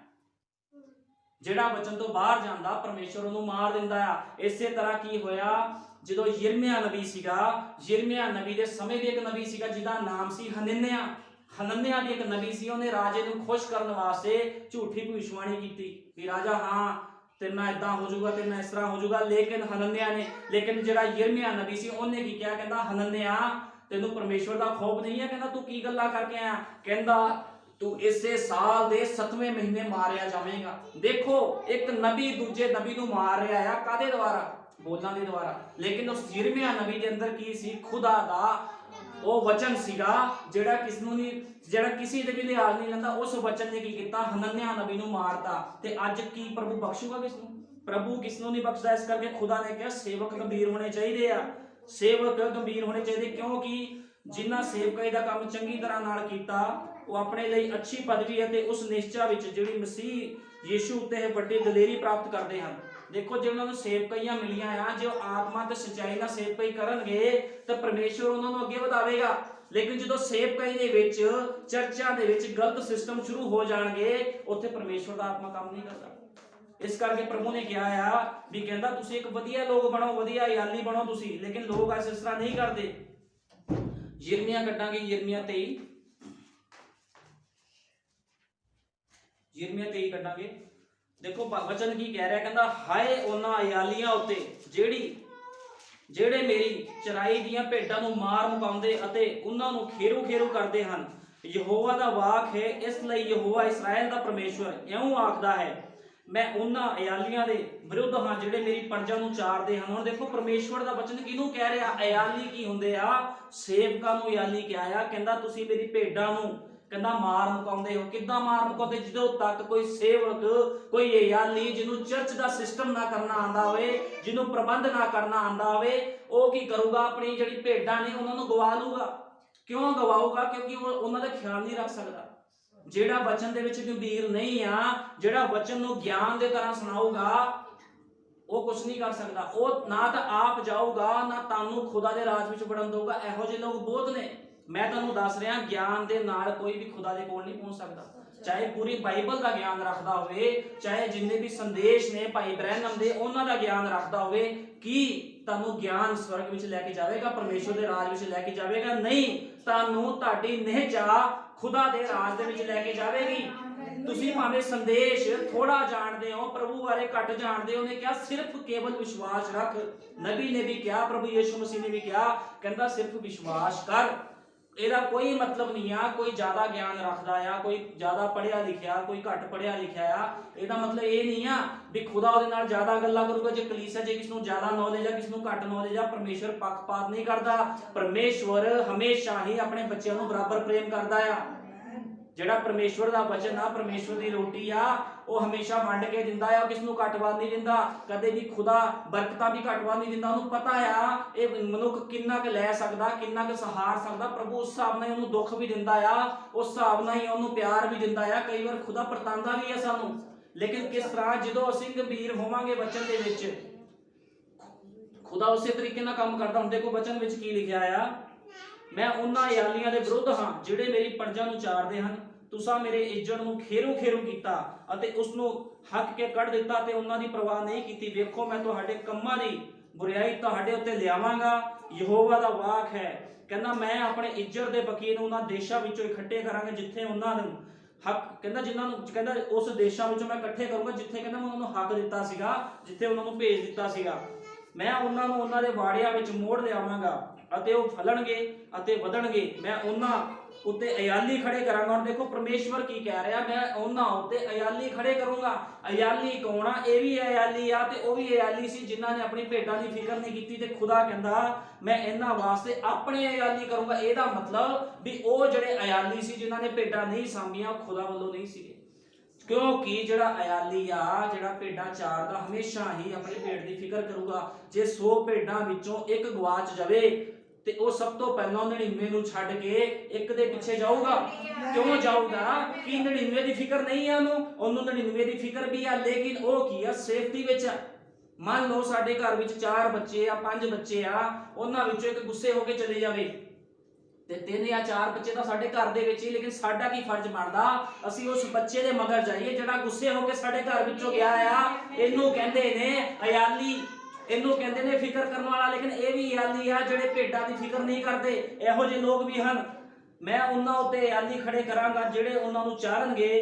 ਜਿਹੜਾ ਵਚਨ ਤੋਂ ਬਾਹਰ ਜਾਂਦਾ ਪਰਮੇਸ਼ਰ ਉਹਨੂੰ ਮਾਰ ਦਿੰਦਾ ਆ। ਇਸੇ ਤਰ੍ਹਾਂ ਕੀ ਹੋਇਆ ਜਦੋਂ ਯਿਰਮਿਆ ਨਬੀ ਸੀਗਾ, ਯਿਰਮਿਆ ਨਬੀ ਦੇ ਸਮੇਂ ਦੇ ਇੱਕ ਨਬੀ ਸੀਗਾ ਜਿਹਦਾ ਨਾਮ ਸੀ ਹਨਨਿਆ। ਹਨਨਿਆ ਦੀ ਇੱਕ ਨਬੀ ਸੀ, ਉਹਨੇ ਰਾਜੇ ਨੂੰ ਖੁਸ਼ ਕਰਨ ਵਾਸਤੇ ਝੂਠੀ ਭਵਿੱਖਬਾਣੀ ਕੀਤੀ ਵੀ ਰਾਜਾ ਹਾਂ ਤੇਰੇ ਨਾਲ ਇਦਾਂ ਹੋ ਜਾਊਗਾ, ਤੇਰੇ ਨਾਲ ਇਸ ਤਰ੍ਹਾਂ ਹੋ ਜਾਊਗਾ। ਲੇਕਿਨ ਜਿਹੜਾ ਯਿਰਮਿਆ ਨਬੀ ਸੀ ਉਹਨੇ ਕੀ ਕਿਹਾ, ਕਹਿੰਦਾ ਹਨਨਿਆ ਤੈਨੂੰ ਪਰਮੇਸ਼ਵਰ ਦਾ ਖੌਫ ਨਹੀਂ ਹੈ? ਕਹਿੰਦਾ ਤੂੰ ਕੀ ਗੱਲਾਂ ਕਰਕੇ ਆਇਆ? ਕਹਿੰਦਾ ਤੂੰ ਇਸੇ ਸਾਲ ਦੇ 7ਵੇਂ ਮਹੀਨੇ ਮਾਰਿਆ ਜਾਵੇਂਗਾ। ਦੇਖੋ ਇੱਕ ਨਬੀ ਦੂਜੇ ਨਬੀ ਨੂੰ ਮਾਰ ਰਿਹਾ ਆ, ਕਾਹਦੇ ਦੁਆਰਾ? ਬੋਲਾਂ ਦੇ ਦੁਆਰਾ। ਲੇਕਿਨ ਉਸ ਯਿਰਮਿਆ ਨਬੀ ਦੇ ਅੰਦਰ ਕੀ ਸੀ? ਖੁਦਾ ਦਾ ਉਹ ਵਚਨ ਸੀਗਾ ਜਿਹੜਾ ਕਿਸ ਨੂੰ ਨਹੀਂ, ਜਿਹੜਾ ਕਿਸੇ ਦੇ ਵੀ ਲਿਹਾਜ਼ ਨਹੀਂ ਲੈਂਦਾ। ਉਸ ਵਚਨ ਨੇ ਕੀ ਕੀਤਾ? ਹਨਨਿਆ ਨਬੀ ਨੂੰ ਮਾਰਤਾ। ਤੇ ਅੱਜ ਕੀ ਪ੍ਰਭੂ ਬਖਸ਼ੂਗਾ ਕਿਸ ਨੂੰ? ਪ੍ਰਭੂ ਕਿਸ ਨੂੰ ਨਹੀਂ ਬਖਸ਼ਦਾ। ਇਸ ਕਰਕੇ ਖੁਦਾ ਨੇ ਕਿਹਾ ਸੇਵਕ ਗੰਭੀਰ ਹੋਣੇ ਚਾਹੀਦੇ ਆ, ਸੇਵਕ ਗੰਭੀਰ ਹੋਣੇ ਚਾਹੀਦੇ, ਕਿਉਂਕਿ ਜਿਨ੍ਹਾਂ ਸੇਵਕਾਈ ਦਾ ਕੰਮ ਚੰਗੀ ਤਰ੍ਹਾਂ ਨਾਲ ਕੀਤਾ ਉਹ ਆਪਣੇ ਲਈ ਅੱਛੀ ਪਦਵੀ ਅਤੇ ਉਸ ਨਿਸ਼ਚਾ ਵਿੱਚ ਜਿਹੜੀ ਮਸੀਹ ਯੀਸ਼ੂ ਉੱਤੇ ਵੱਡੀ ਦਲੇਰੀ ਪ੍ਰਾਪਤ ਕਰਦੇ ਹਨ। ਦੇਖੋ ਜਿਹਨਾਂ ਨੂੰ ਸੇਵਕਾਈਆਂ ਮਿਲੀਆਂ ਆ, ਜੇ ਉਹ ਆਤਮਾ ਤੇ ਸੱਚਾਈ ਨਾਲ ਸੇਵਕਾਈ ਕਰਨਗੇ ਤਾਂ ਪਰਮੇਸ਼ਵਰ ਉਹਨਾਂ ਨੂੰ ਅੱਗੇ ਵਧਾਵੇਗਾ। ਲੇਕਿਨ ਜਦੋਂ ਸੇਵਕਾਈ ਦੇ ਵਿੱਚ, ਚਰਚਾਂ ਦੇ ਵਿੱਚ ਗਲਤ ਸਿਸਟਮ ਸ਼ੁਰੂ ਹੋ ਜਾਣਗੇ, ਉੱਥੇ ਪਰਮੇਸ਼ਵਰ ਦਾ ਆਤਮਾ ਕੰਮ ਨਹੀਂ ਕਰਦਾ। ਇਸ ਕਰਕੇ ਪ੍ਰਭੂ ਨੇ ਕਿਹਾ ਆ ਵੀ ਕਹਿੰਦਾ ਤੁਸੀਂ ਇੱਕ ਵਧੀਆ ਲੋਕ ਬਣੋ, ਵਧੀਆ ਯਾਲੀ ਬਣੋ ਤੁਸੀਂ, ਲੇਕਿਨ ਲੋਕ ਇਸ ਤਰ੍ਹਾਂ ਨਹੀਂ ਕਰਦੇ। ਯਿਰਮੀਆ ਕੱਢਾਂਗੇ, ਯਿਰਮੀਆ 23 ਕੱਢਾਂਗੇ। ਦੇਖੋ ਵਚਨ ਕੀ ਕਹਿ ਰਿਹਾ, ਕਹਿੰਦਾ ਹਾਏ ਉਹਨਾਂ ਅਯਾਲੀਆਂ ਉੱਤੇ ਜਿਹੜੇ ਮੇਰੀ ਚਰਾਈ ਦੀਆਂ ਭੇਡਾਂ ਨੂੰ ਮਾਰ ਮੁਕਾਉਂਦੇ ਅਤੇ ਉਹਨਾਂ ਨੂੰ ਖੇਰੂ ਕਰਦੇ ਹਨ। ਯਹੋਵਾ ਦਾ ਵਾਕ ਹੈ, ਇਸ ਲਈ ਯਹੋਵਾ ਇਸਰਾਇਲ ਦਾ ਪਰਮੇਸ਼ਵਰ ਇਉਂ ਆਖਦਾ ਹੈ, ਮੈਂ ਉਹਨਾਂ ਅਯਾਲੀਆਂ ਦੇ ਵਿਰੁੱਧ ਹਾਂ ਜਿਹੜੇ ਮੇਰੀ ਪ੍ਰਜਾ ਨੂੰ ਚਾਰਦੇ ਹਨ। ਹੁਣ ਦੇਖੋ ਪਰਮੇਸ਼ਵਰ ਦਾ ਵਚਨ ਕਿਹਨੂੰ ਕਹਿ ਰਿਹਾ? ਅਯਾਲੀ ਕੀ ਹੁੰਦੇ ਆ? ਸੇਵਕਾਂ ਨੂੰ ਅਯਾਲੀ ਕਿਹਾ ਆ। ਕਹਿੰਦਾ ਤੁਸੀਂ ਮੇਰੀ ਭੇਡਾਂ ਨੂੰ ਕਹਿੰਦਾ ਮਾਰ ਮੁਕਾਉਂਦੇ ਹੋ। ਕਿੱਦਾਂ ਮਾਰ ਮੁਕਾਉਂਦੇ? ਜਦੋਂ ਤੱਕ ਕੋਈ ਸੇਵਕ, ਕੋਈ ਅਯਾਲੀ ਜਿਹਨੂੰ ਚਰਚ ਦਾ ਸਿਸਟਮ ਨਾ ਕਰਨਾ ਆਂਦਾ ਹੋਵੇ, ਜਿਹਨੂੰ ਪ੍ਰਬੰਧ ਨਾ ਕਰਨਾ ਆਂਦਾ ਹੋਵੇ, ਉਹ ਕੀ ਕਰੂਗਾ? ਆਪਣੀ ਜਿਹੜੀ ਭੇਡਾਂ ਨੇ ਉਹਨਾਂ ਨੂੰ ਗਵਾ ਲੂਗਾ। ਕਿਉਂ ਗਵਾਊਗਾ? ਕਿਉਂਕਿ ਉਹ ਉਹਨਾਂ ਦਾ ਖਿਆਲ ਨਹੀਂ ਰੱਖ ਸਕਦਾ। ਜਿਹੜਾ ਵਚਨ ਦੇ ਵਿੱਚ ਗੰਭੀਰ ਨਹੀਂ ਆ, ਜਿਹੜਾ ਵਚਨ ਨੂੰ ਗਿਆਨ ਦੇ ਤਰ੍ਹਾਂ ਸੁਣਾਊਗਾ, ਉਹ ਕੁਝ ਨਹੀਂ ਕਰ ਸਕਦਾ। ਉਹ ਨਾ ਤਾਂ ਆਪ ਜਾਊਗਾ, ਨਾ ਤੁਹਾਨੂੰ ਖੁਦਾ ਦੇ ਰਾਜ ਵਿੱਚ ਵੜਨ ਦਊਗਾ। ਇਹੋ ਜਿਹੇ ਲੋਕ ਬਹੁਤ ਨੇ। ਮੈਂ ਤੁਹਾਨੂੰ ਦੱਸ ਰਿਹਾ, ਗਿਆਨ ਦੇ ਨਾਲ ਕੋਈ ਵੀ ਖੁਦਾ ਦੇ ਕੋਲ ਨਹੀਂ ਪਹੁੰਚ ਸਕਦਾ। ਚਾਹੇ ਪੂਰੀ ਬਾਈਬਲ ਦਾ ਗਿਆਨ ਰੱਖਦਾ ਹੋਵੇ, ਚਾਹੇ ਜਿੰਨੇ ਵੀ ਸੰਦੇਸ਼ ਨੇ ਭਾਈ ਬ੍ਰੈਨਮ ਦੇ ਉਹਨਾਂ ਦਾ ਗਿਆਨ ਰੱਖਦਾ ਹੋਵੇ, ਕੀ ਤੁਹਾਨੂੰ ਗਿਆਨ ਸਵਰਗ ਵਿੱਚ ਲੈ ਕੇ ਜਾਵੇਗਾ, ਪਰਮੇਸ਼ਵਰ ਦੇ ਰਾਜ ਵਿੱਚ ਲੈ ਕੇ ਜਾਵੇਗਾ? ਨਹੀਂ, ਤੁਹਾਨੂੰ ਤੁਹਾਡੀ ਨਿਹਚਾ ਖੁਦਾ ਦੇ ਰਾਜ ਦੇ ਵਿੱਚ ਲੈ ਕੇ ਜਾਵੇਗੀ। ਤੁਸੀਂ ਭਾਵੇਂ ਸੰਦੇਸ਼ ਥੋੜਾ ਜਾਣਦੇ ਹੋ, ਪ੍ਰਭੂ ਬਾਰੇ ਘੱਟ ਜਾਣਦੇ ਹੋ, ਉਹਨੇ ਕਿਹਾ ਸਿਰਫ ਕੇਵਲ ਵਿਸ਼ਵਾਸ ਰੱਖ। ਨਬੀ ਨੇ ਵੀ ਕਿਹਾ, ਪ੍ਰਭੂ ਯਿਸੂ ਮਸੀਹ ਨੇ ਵੀ ਕਿਹਾ, ਕਹਿੰਦਾ ਸਿਰਫ ਵਿਸ਼ਵਾਸ ਕਰ। ਇਹਦਾ ਕੋਈ ਮਤਲਬ ਨਹੀਂ ਆ ਕੋਈ ਜ਼ਿਆਦਾ ਗਿਆਨ ਰੱਖਦਾ ਆ, ਕੋਈ ਜ਼ਿਆਦਾ ਪੜ੍ਹਿਆ ਲਿਖਿਆ, ਕੋਈ ਘੱਟ ਪੜ੍ਹਿਆ ਲਿਖਿਆ ਆ। ਇਹਦਾ ਮਤਲਬ ਇਹ ਨਹੀਂ ਆ ਵੀ ਖੁਦਾ ਉਹਦੇ ਨਾਲ ਜ਼ਿਆਦਾ ਗੱਲਾਂ ਕਰੂਗਾ। ਜੇ ਕਲੀਸਿਆ, ਜੇ ਕਿਸ ਨੂੰ ਜ਼ਿਆਦਾ ਨੌਲੇਜ ਆ, ਕਿਸ ਨੂੰ ਘੱਟ ਨੌਲੇਜ ਆ, ਪਰਮੇਸ਼ਵਰ ਪੱਖਪਾਤ ਨਹੀਂ ਕਰਦਾ। ਪਰਮੇਸ਼ਵਰ ਹਮੇਸ਼ਾ ਹੀ ਆਪਣੇ ਬੱਚਿਆਂ ਨੂੰ ਬਰਾਬਰ ਪ੍ਰੇਮ ਕਰਦਾ ਆ। ਜਿਹੜਾ ਪਰਮੇਸ਼ਵਰ ਦਾ ਵਚਨ ਆ, ਪਰਮੇਸ਼ਵਰ ਦੀ ਰੋਟੀ ਆ, ਉਹ ਹਮੇਸ਼ਾ ਵੰਡ ਕੇ ਦਿੰਦਾ ਆ। ਕਿਸ ਨੂੰ ਘੱਟਵਾਦ ਨਹੀਂ ਦਿੰਦਾ। ਕਦੇ ਵੀ ਖੁਦਾ ਬਰਕਤਾਂ ਵੀ ਘੱਟਵਾਦ ਨਹੀਂ ਦਿੰਦਾ। ਉਹਨੂੰ ਪਤਾ ਆ ਇਹ ਮਨੁੱਖ ਕਿੰਨਾ ਕੁ ਲੈ ਸਕਦਾ, ਕਿੰਨਾ ਕੁ ਸਹਾਰ ਸਕਦਾ। ਪ੍ਰਭੂ ਉਸ ਹਿਸਾਬ ਨਾਲ ਉਹਨੂੰ ਦੁੱਖ ਵੀ ਦਿੰਦਾ ਆ, ਉਸ ਹਿਸਾਬ ਨਾਲ ਹੀ ਉਹਨੂੰ ਪਿਆਰ ਵੀ ਦਿੰਦਾ ਆ। ਕਈ ਵਾਰ ਖੁਦਾ ਪਰਤਾਂਦਾ ਵੀ ਆ ਸਾਨੂੰ, लेकिन किस तरह जो असीं गंभीर होवांगे वचन दे विच, खुदा उसे तरीके नाल काम करदा। हुण देखो वचन विच की लिखिआ आ, मैं उन्हां अयालियां दे विरुद्ध हां जिहड़े मेरी प्रजा नूं चारदे हन। तुसां मेरे इज्जत नूं खेरू खेरू कीता अते उस नूं हक के कढ दित्ता ते उन्हां दी परवाह नहीं कीती। वेखो मैं तुहाडे कंमां दी बुराई तुहाडे उत्ते लियावांगा, यहोवा दा वाक है। कहना मैं अपने इज्जत दे वकील उन्हां देशां विचों इकट्ठे करांगा जिथे उन्हां नूं हक, कहना जिन्हां नूं कहना उस देशां विचों मैं इकट्ठे करूंगा जिथे कहना मैं उन्हां नूं हक दित्ता सीगा, जिथे उन्हां नूं भेज दित्ता सीगा। मैं उन्हां नूं उन्हां दे वाड़ियां विच मोड़ लियावांगा ਅਤੇ ਉਹ ਫਲਣਗੇ ਅਤੇ ਵਧਣਗੇ। ਮੈਂ ਉਹਨਾਂ ਉੱਤੇ ਅਯਾਲੀ ਖੜੇ ਕਰਾਂਗਾ। ਹੁਣ ਦੇਖੋ ਪਰਮੇਸ਼ਵਰ ਕੀ ਕਹਿ ਰਿਹਾ, ਮੈਂ ਉਹਨਾਂ ਉੱਤੇ ਅਯਾਲੀ ਖੜੇ ਕਰੂੰਗਾ। ਅਯਾਲੀ ਕੌਣ ਆ? ਇਹ ਵੀ ਅਯਾਲੀ ਆ ਤੇ ਉਹ ਵੀ ਅਯਾਲੀ ਸੀ ਜਿਨ੍ਹਾਂ ਨੇ ਆਪਣੀ ਭੇਡਾਂ ਦੀ ਫਿਕਰ ਨਹੀਂ ਕੀਤੀ। ਤੇ ਖੁਦਾ ਕਹਿੰਦਾ ਮੈਂ ਇਹਨਾਂ ਵਾਸਤੇ ਆਪਣੇ ਅਯਾਲੀ ਕਰੂੰਗਾ। ਇਹਦਾ ਮਤਲਬ ਵੀ ਉਹ ਜਿਹੜੇ ਅਯਾਲੀ ਸੀ ਜਿਨ੍ਹਾਂ ਨੇ ਭੇਡਾਂ ਨਹੀਂ ਸਾਂਭੀਆਂ, ਉਹ ਖੁਦਾ ਵੱਲੋਂ ਨਹੀਂ ਸੀਗੇ। क्योंकि जिहड़ा अयाली आ जिहड़ा भेडां चारदा हमेशा ही अपनी भेड की फिक्र करूगा। जे 100 भेडां विचों एक गवाच जावे ते वो सब तो पहला 99 नूं छड्ड के एक दे पिछे जाऊगा। क्यों जाऊगा? कि 99 की फिक्र नहीं है ओनू 99 की फिक्र भी है, लेकिन वो की है सेफ्टी विच। मान लो साडे घर विच 4 बच्चे आ 5 बच्चे आ, उन्हां विचों एक गुस्से होके चले जावे ते 3 या 4 बच्चे तो साडे घर दे विच ही, लेकिन साडा की फर्ज बनदा असीं उस बच्चे दे मगर जाइए जिहड़ा गुस्से होके साडे घर विचों गया आ। इहनूं कहंदे ने अयाली, इहनूं कहंदे ने फिक्र करन वाला, लेकिन इह भी अयाली आ जिहड़े भेडां दी फिक्र नहीं करदे। इहो ਜਿਹੇ लोग भी हन। मैं उन्हां उत्ते अयाली खड़े करांगा जिहड़े उन्हां नूं चारनगे,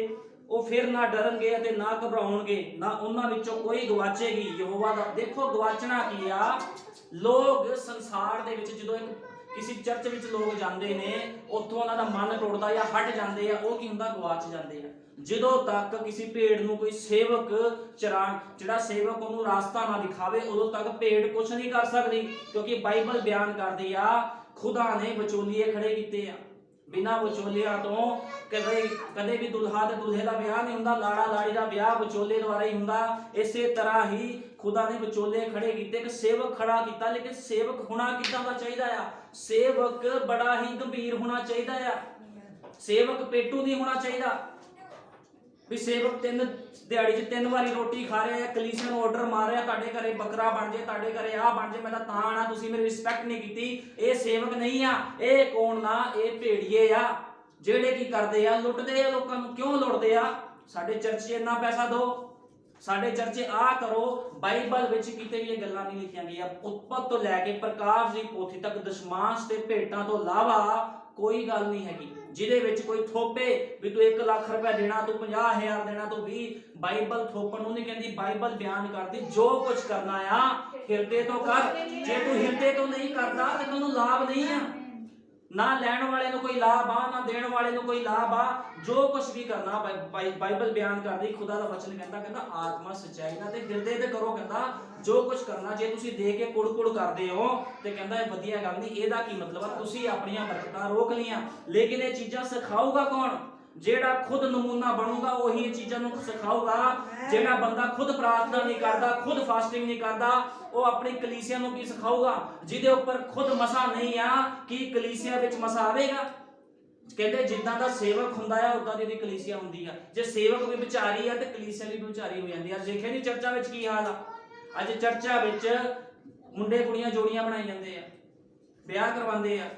ਉਹ फिर ना डरनगे ਅਤੇ ना घबराउणगे, ना उन्हां विचों कोई गवाचेगी। यहोवा दा देखो गवाचना की आ। लोग संसार दे विच जदों एक किसी चर्च विच लोग जाते हैं उत्थों उन्हां दा मन टुटदा या हट जाते हैं, वो की हुंदा गवाच जाते हैं। ਜਦੋਂ तक किसी भेड़ ਨੂੰ कोई सेवक ਜਿਹੜਾ सेवक ਉਹਨੂੰ रास्ता ना दिखावे उदों तक भेड़ कुछ नहीं कर सकती। क्योंकि बाइबल बयान करदी आ खुदा ने विचोलिए खड़े कीते आ। बिना विचोलिया तो कदे भी दुल्हा ते दुल्हे दा विआह नहीं हुंदा, लाड़ा लाड़ी दा विआह विचोले द्वारा ही हुंदा। इसे तरह ही खुदा ने विचोले खड़े कीते, एक सेवक खड़ा कीता। लेकिन सेवक होना किदां दा चाहीदा आ? सेवक बड़ा ही गंभीर होना चाहीदा आ। सेवक पेटू नहीं होना चाहीदा भी सेवक 3 दिहाड़ी च 3 वारी रोटी खा रहा है, कलीसिया नूं ऑर्डर मार रहा तुहाडे घरे बकरा बन जे, तुहाडे घरे आ बन जे, मैं तां आना तुसीं मेरी रिस्पैक्ट नहीं कीती। ये सेवक नहीं आ। ये कौन ना? ये भेड़िए आ ਜਿਹੜੇ ਕੀ ਕਰਦੇ ਆ? ਲੁੱਟਦੇ ਆ ਲੋਕਾਂ ਨੂੰ। ਕਿਉਂ ਲੁੱਟਦੇ ਆ? ਸਾਡੇ ਚਰਚ 'ਚ ਇੰਨਾ ਪੈਸਾ ਦਿਓ, ਸਾਡੇ ਚਰਚ ਆ ਕਰੋ। ਬਾਈਬਲ ਵਿੱਚ ਕਿਤੇ ਵੀ ਇਹ ਗੱਲਾਂ ਨਹੀਂ ਲਿਖੀਆਂ ਗਈਆਂ। ਉਤਪਤ ਤੋਂ ਲੈ ਕੇ ਪ੍ਰਕਾਸ਼ ਦੀ ਪੋਥੀ ਤੱਕ ਦਸ਼ਮਾਂਸ਼ ਤੇ ਭੇਟਾਂ ਤੋਂ ਇਲਾਵਾ कोई गल नहीं हैगी जिहदे विच कोई थोपे भी तू 1 लाख रुपया देना, तू 50,000 देना, तू 20। बाइबल थोपण नूं नहीं कहंदी। बाइबल बयान करदी जो कुछ करना आ हिरदे तो कर। जे तू हिरदे तो नहीं करदा ते तैनूं लाभ नहीं आ। ना लैण वाले नूं कोई लाभ आ, ना देण वाले नूं कोई लाभ आ। जो कुछ भी करना बाइबल बयान करदी, खुदा दा वचन कहंदा आत्मा सच्चाई नाल ते हिरदे ते करो। कहंदा जो कुछ करना जे तुसीं दे के कुड़-कुड़ करदे हो ते कहंदा ये वधिया गल नहीं। ਇਹਦਾ ਕੀ ਮਤਲਬ ਆ? ਤੁਸੀਂ ਆਪਣੀਆਂ ਬਰਕਤਾਂ ਰੋਕ ਲੀਆਂ। लेकिन ਇਹ ਚੀਜ਼ਾਂ ਸਿਖਾਊਗਾ ਕੌਣ? ਜਿਹੜਾ खुद नमूना ਬਣੂਗਾ ਉਹੀ ਇਹ ਚੀਜ਼ਾਂ ਨੂੰ ਸਿਖਾਊਗਾ। ਜਿਹੜਾ ਬੰਦਾ खुद प्रार्थना नहीं करता, खुद फास्टिंग नहीं करता, वो अपनी कलीसिया ਨੂੰ ਕੀ ਸਿਖਾਊਗਾ? ਜਿਹਦੇ ਉੱਪਰ खुद ਮਸਾ ਨਹੀਂ ਆ ਕਿ ਕਲੀਸਿया ਵਿੱਚ ਮਸਾ ਆਵੇਗਾ। ਕਹਿੰਦੇ ਜਿੱਦਾਂ ਦਾ ਸੇਵਕ ਹੁੰਦਾ ਆ ਉਦਾਂ ਦੀ ਕਲੀਸਿया ਹੁੰਦੀ ਆ। ਜੇ ਸੇਵਕ ਵੀ ਵਿਚਾਰੀ ਆ ਤੇ ਕਲੀਸਿया ਵੀ ਵਿਚਾਰੀ ਹੋ ਜਾਂਦੀ ਆ। ਦੇਖਿਆ ਨਹੀਂ ਚਰਚਾਂ ਵਿੱਚ ਕੀ ਹਾਲ ਆ? ਅੱਜ ਚਰਚਾਂ ਵਿੱਚ ਮੁੰਡੇ ਕੁੜੀਆਂ ਜੋੜੀਆਂ ਬਣਾਈ ਜਾਂਦੇ ਆ, ਵਿਆਹ ਕਰਵਾਉਂਦੇ ਆ।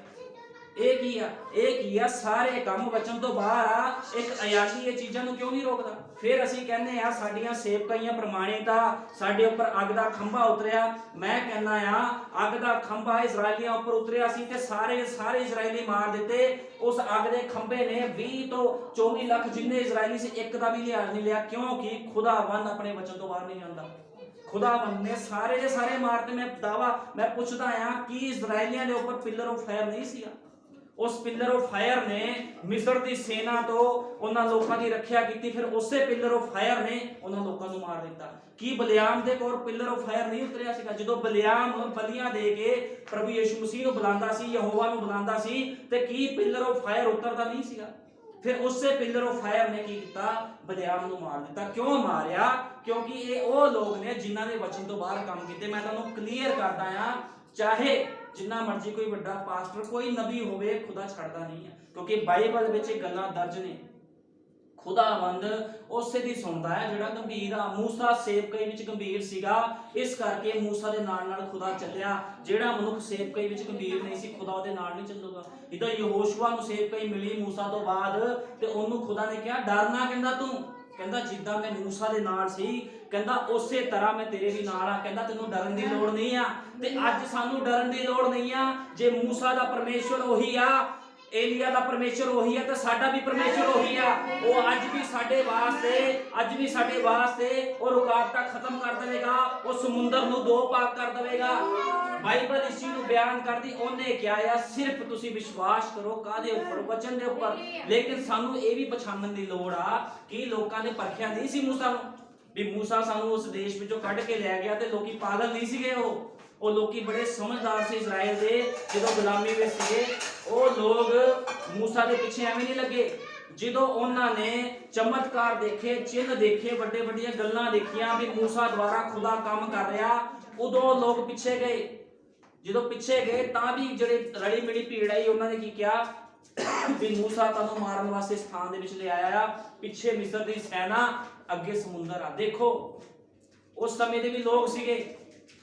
ਇਹ ਕੀ ਆ? ਇਹ ਕੀ ਆ? ਸਾਰੇ ਕੰਮ ਬਚਣ ਤੋਂ ਬਾਹਰ ਆ। ਇੱਕ ਅਯਾਲੀ ਇਹ ਚੀਜ਼ਾਂ ਨੂੰ ਕਿਉਂ ਨਹੀਂ ਰੋਕਦਾ? ਫਿਰ ਅਸੀਂ ਕਹਿੰਦੇ ਆ ਸਾਡੀਆਂ ਸੇਵਕਾਈਆਂ ਪ੍ਰਮਾਣਿਤ ਆ, ਸਾਡੇ ਉੱਪਰ ਅੱਗ ਦਾ ਖੰਭਾ ਉਤਰਿਆ। ਮੈਂ ਕਹਿੰਦਾ ਆ ਅੱਗ ਦਾ ਖੰਭਾ ਇਜ਼ਰਾਈਲੀਆਂ ਉੱਪਰ ਉਤਰਿਆ ਸੀ ਤੇ ਸਾਰੇ ਇਜ਼ਰਾਈਲੀ ਮਾਰ ਦਿੱਤੇ। ਉਸ ਅੱਗ ਦੇ ਖੰਭੇ ਨੇ 20 ਤੋਂ 24 ਲੱਖ ਜਿੰਨੇ ਇਜ਼ਰਾਈਲੀ ਸੀ ਇੱਕ ਦਾ ਵੀ ਲਿਹਾਜ਼ ਨਹੀਂ ਲਿਆ। ਕਿਉਂਕਿ ਖੁਦਾਵੰਦ ਆਪਣੇ ਵਚਨ ਤੋਂ ਬਾਹਰ ਨਹੀਂ ਜਾਂਦਾ। खुदावंद ने सारे के सारे मारते। मैं पूछता आ कि इजराइलियां दे ऊपर पिलर ऑफ फायर नहीं सी? उस पिलर ऑफ फायर ने मिस्र की सेना तो उन्हां लोकां दी रखिया कीती। फिर उसे पिलर ऑफ फायर ने उन्हां लोकां नूं मार दिता। कि बलियाम दे कोल पिलर ऑफ फायर नहीं उतरिया सीगा? जदों बलियाम बलियां दे के प्रभु यीशु मसीह नूं बुलांदा सी, यहोवा नूं बुलांदा सी ते की पिलर ऑफ फायर उतरदा नहीं सीगा? फिर उससे पिलर ऑफ फायर ने की किया? बलियाम नूं मार दिता। क्यों मारिया? क्योंकि ये वो लोग ने जिन्हां ने वचन तो बाहर काम कीते। मैं तुहानूं क्लीयर करदा आ, चाहे जिन्ना मर्जी कोई बड़ा पास्टर कोई नबी होवे, खुदा छड्डदा नहीं है। क्योंकि बाइबल विच गल्लां दर्ज ने। ਖੁਦਾਵੰਦ ਉਸੇ ਦੀ ਸੁਣਦਾ ਹੈ ਜਿਹੜਾ ਗੰਭੀਰ ਆ। ਮੂਸਾ ਸੇਵਕਾਈ ਵਿੱਚ ਗੰਭੀਰ ਸੀਗਾ, ਇਸ ਕਰਕੇ ਮੂਸਾ ਦੇ ਨਾਲ ਨਾਲ ਖੁਦਾ ਚੱਲਿਆ। ਜਿਹੜਾ ਮਨੁੱਖ ਸੇਵਕਾਈ ਵਿੱਚ ਗੰਭੀਰ ਨਹੀਂ ਸੀ, ਖੁਦਾ ਉਹਦੇ ਨਾਲ ਨਹੀਂ ਚੱਲੂਗਾ। ਜਦੋਂ ਯਹੋਸ਼ੂਆ ਨੂੰ ਸੇਵਕਾਈ ਮਿਲੀ ਮੂਸਾ ਤੋਂ ਬਾਅਦ, ਤੇ ਉਹਨੂੰ ਖੁਦਾ ਨੇ ਕਿਹਾ ਡਰਨਾ, ਕਹਿੰਦਾ ਤੂੰ, ਕਹਿੰਦਾ ਜਿੱਦਾਂ ਮੈਂ ਮੂਸਾ ਦੇ ਨਾਲ ਸੀ, ਕਹਿੰਦਾ ਉਸੇ ਤਰ੍ਹਾਂ ਮੈਂ ਤੇਰੇ ਵੀ ਨਾਲ ਆ, ਕਹਿੰਦਾ ਤੈਨੂੰ ਡਰਨ ਦੀ ਲੋੜ ਨਹੀਂ ਆ। ਤੇ ਅੱਜ ਸਾਨੂੰ ਡਰਨ ਦੀ ਲੋੜ ਨਹੀਂ ਆ। ਜੇ ਮੂਸਾ ਦਾ ਪਰਮੇਸ਼ਵਰ ਉਹੀ ਆ, ਏਲੀਆ ਦਾ ਪਰਮੇਸ਼ਵਰ ਉਹੀ ਹੈ, ਤੇ ਸਾਡਾ ਵੀ ਪਰਮੇਸ਼ਵਰ ਉਹੀ ਆ। ਉਹ ਅੱਜ ਵੀ ਸਾਡੇ ਵਾਸਤੇ ਉਹ ਰੁਕਾਵਟਾਂ ਖਤਮ ਕਰ ਦੇਵੇਗਾ, ਉਹ ਸਮੁੰਦਰ ਨੂੰ ਦੋ ਭਾਗ ਕਰ ਦੇਵੇਗਾ। ਬਾਈਬਲ ਇਸ ਚੀਜ਼ ਨੂੰ ਬਿਆਨ ਕਰਦੀ, ਉਹਨੇ ਕਿਹਾ ਆ ਸਿਰਫ ਤੁਸੀਂ ਵਿਸ਼ਵਾਸ ਕਰੋ। ਕਾਹਦੇ ਉੱਪਰ? ਵਚਨ ਦੇ ਉੱਪਰ। ਲੇਕਿਨ ਸਾਨੂੰ ਇਹ ਵੀ ਪਛਾਣਨ ਦੀ ਲੋੜ ਆ ਕਿ ਲੋਕਾਂ ਨੇ ਪਰਖਿਆ ਨਹੀਂ ਸੀ ਮੂਸਾ ਨੂੰ, ਵੀ ਮੂਸਾ ਸਾਨੂੰ ਉਸ ਦੇਸ਼ ਵਿੱਚੋਂ ਕੱਢ ਕੇ ਲੈ ਗਿਆ, ਤੇ ਲੋਕੀ ਪਾਗਲ ਨਹੀਂ ਸੀਗੇ। ਉਹ ਲੋਕੀ ਬੜੇ ਸਮਝਦਾਰ ਸੀ ਇਜ਼ਰਾਈਲ ਦੇ, ਜਦੋਂ ਗੁਲਾਮੀ ਵਿੱਚ ਸੀਗੇ। ਉਹ ਲੋਕ ਮੂਸਾ ਦੇ ਪਿੱਛੇ ਐਵੇਂ ਨਹੀਂ ਲੱਗੇ। ਜਦੋਂ ਉਹਨਾਂ ਨੇ ਚਮਤਕਾਰ ਦੇਖੇ, ਚਿੰਨ੍ਹ ਦੇਖੇ, ਵੱਡੇ ਵੱਡੀਆਂ ਗੱਲਾਂ ਦੇਖੀਆਂ ਵੀ ਮੂਸਾ ਦੁਆਰਾ ਖੁਦਾ ਕੰਮ ਕਰ ਰਿਹਾ, ਉਦੋਂ ਲੋਕ ਪਿੱਛੇ ਗਏ। ਜਦੋਂ ਪਿੱਛੇ ਗਏ ਤਾਂ ਵੀ ਜਿਹੜੇ ਰਲੀ ਮਿਲੀ ਭੀੜ ਆਈ, ਉਹਨਾਂ ਨੇ ਕੀ ਕਿਹਾ ਵੀ ਮੂਸਾ ਤੁਹਾਨੂੰ ਮਾਰਨ ਵਾਸਤੇ ਸਥਾਨ ਦੇ ਵਿੱਚ ਲੈ ਆਇਆ, ਪਿੱਛੇ ਮਿਸਰ ਦੀ ਸੈਨਾ, ਅੱਗੇ ਸਮੁੰਦਰ ਆ। ਦੇਖੋ ਉਸ ਸਮੇਂ ਦੇ ਵੀ ਲੋਕ ਸੀਗੇ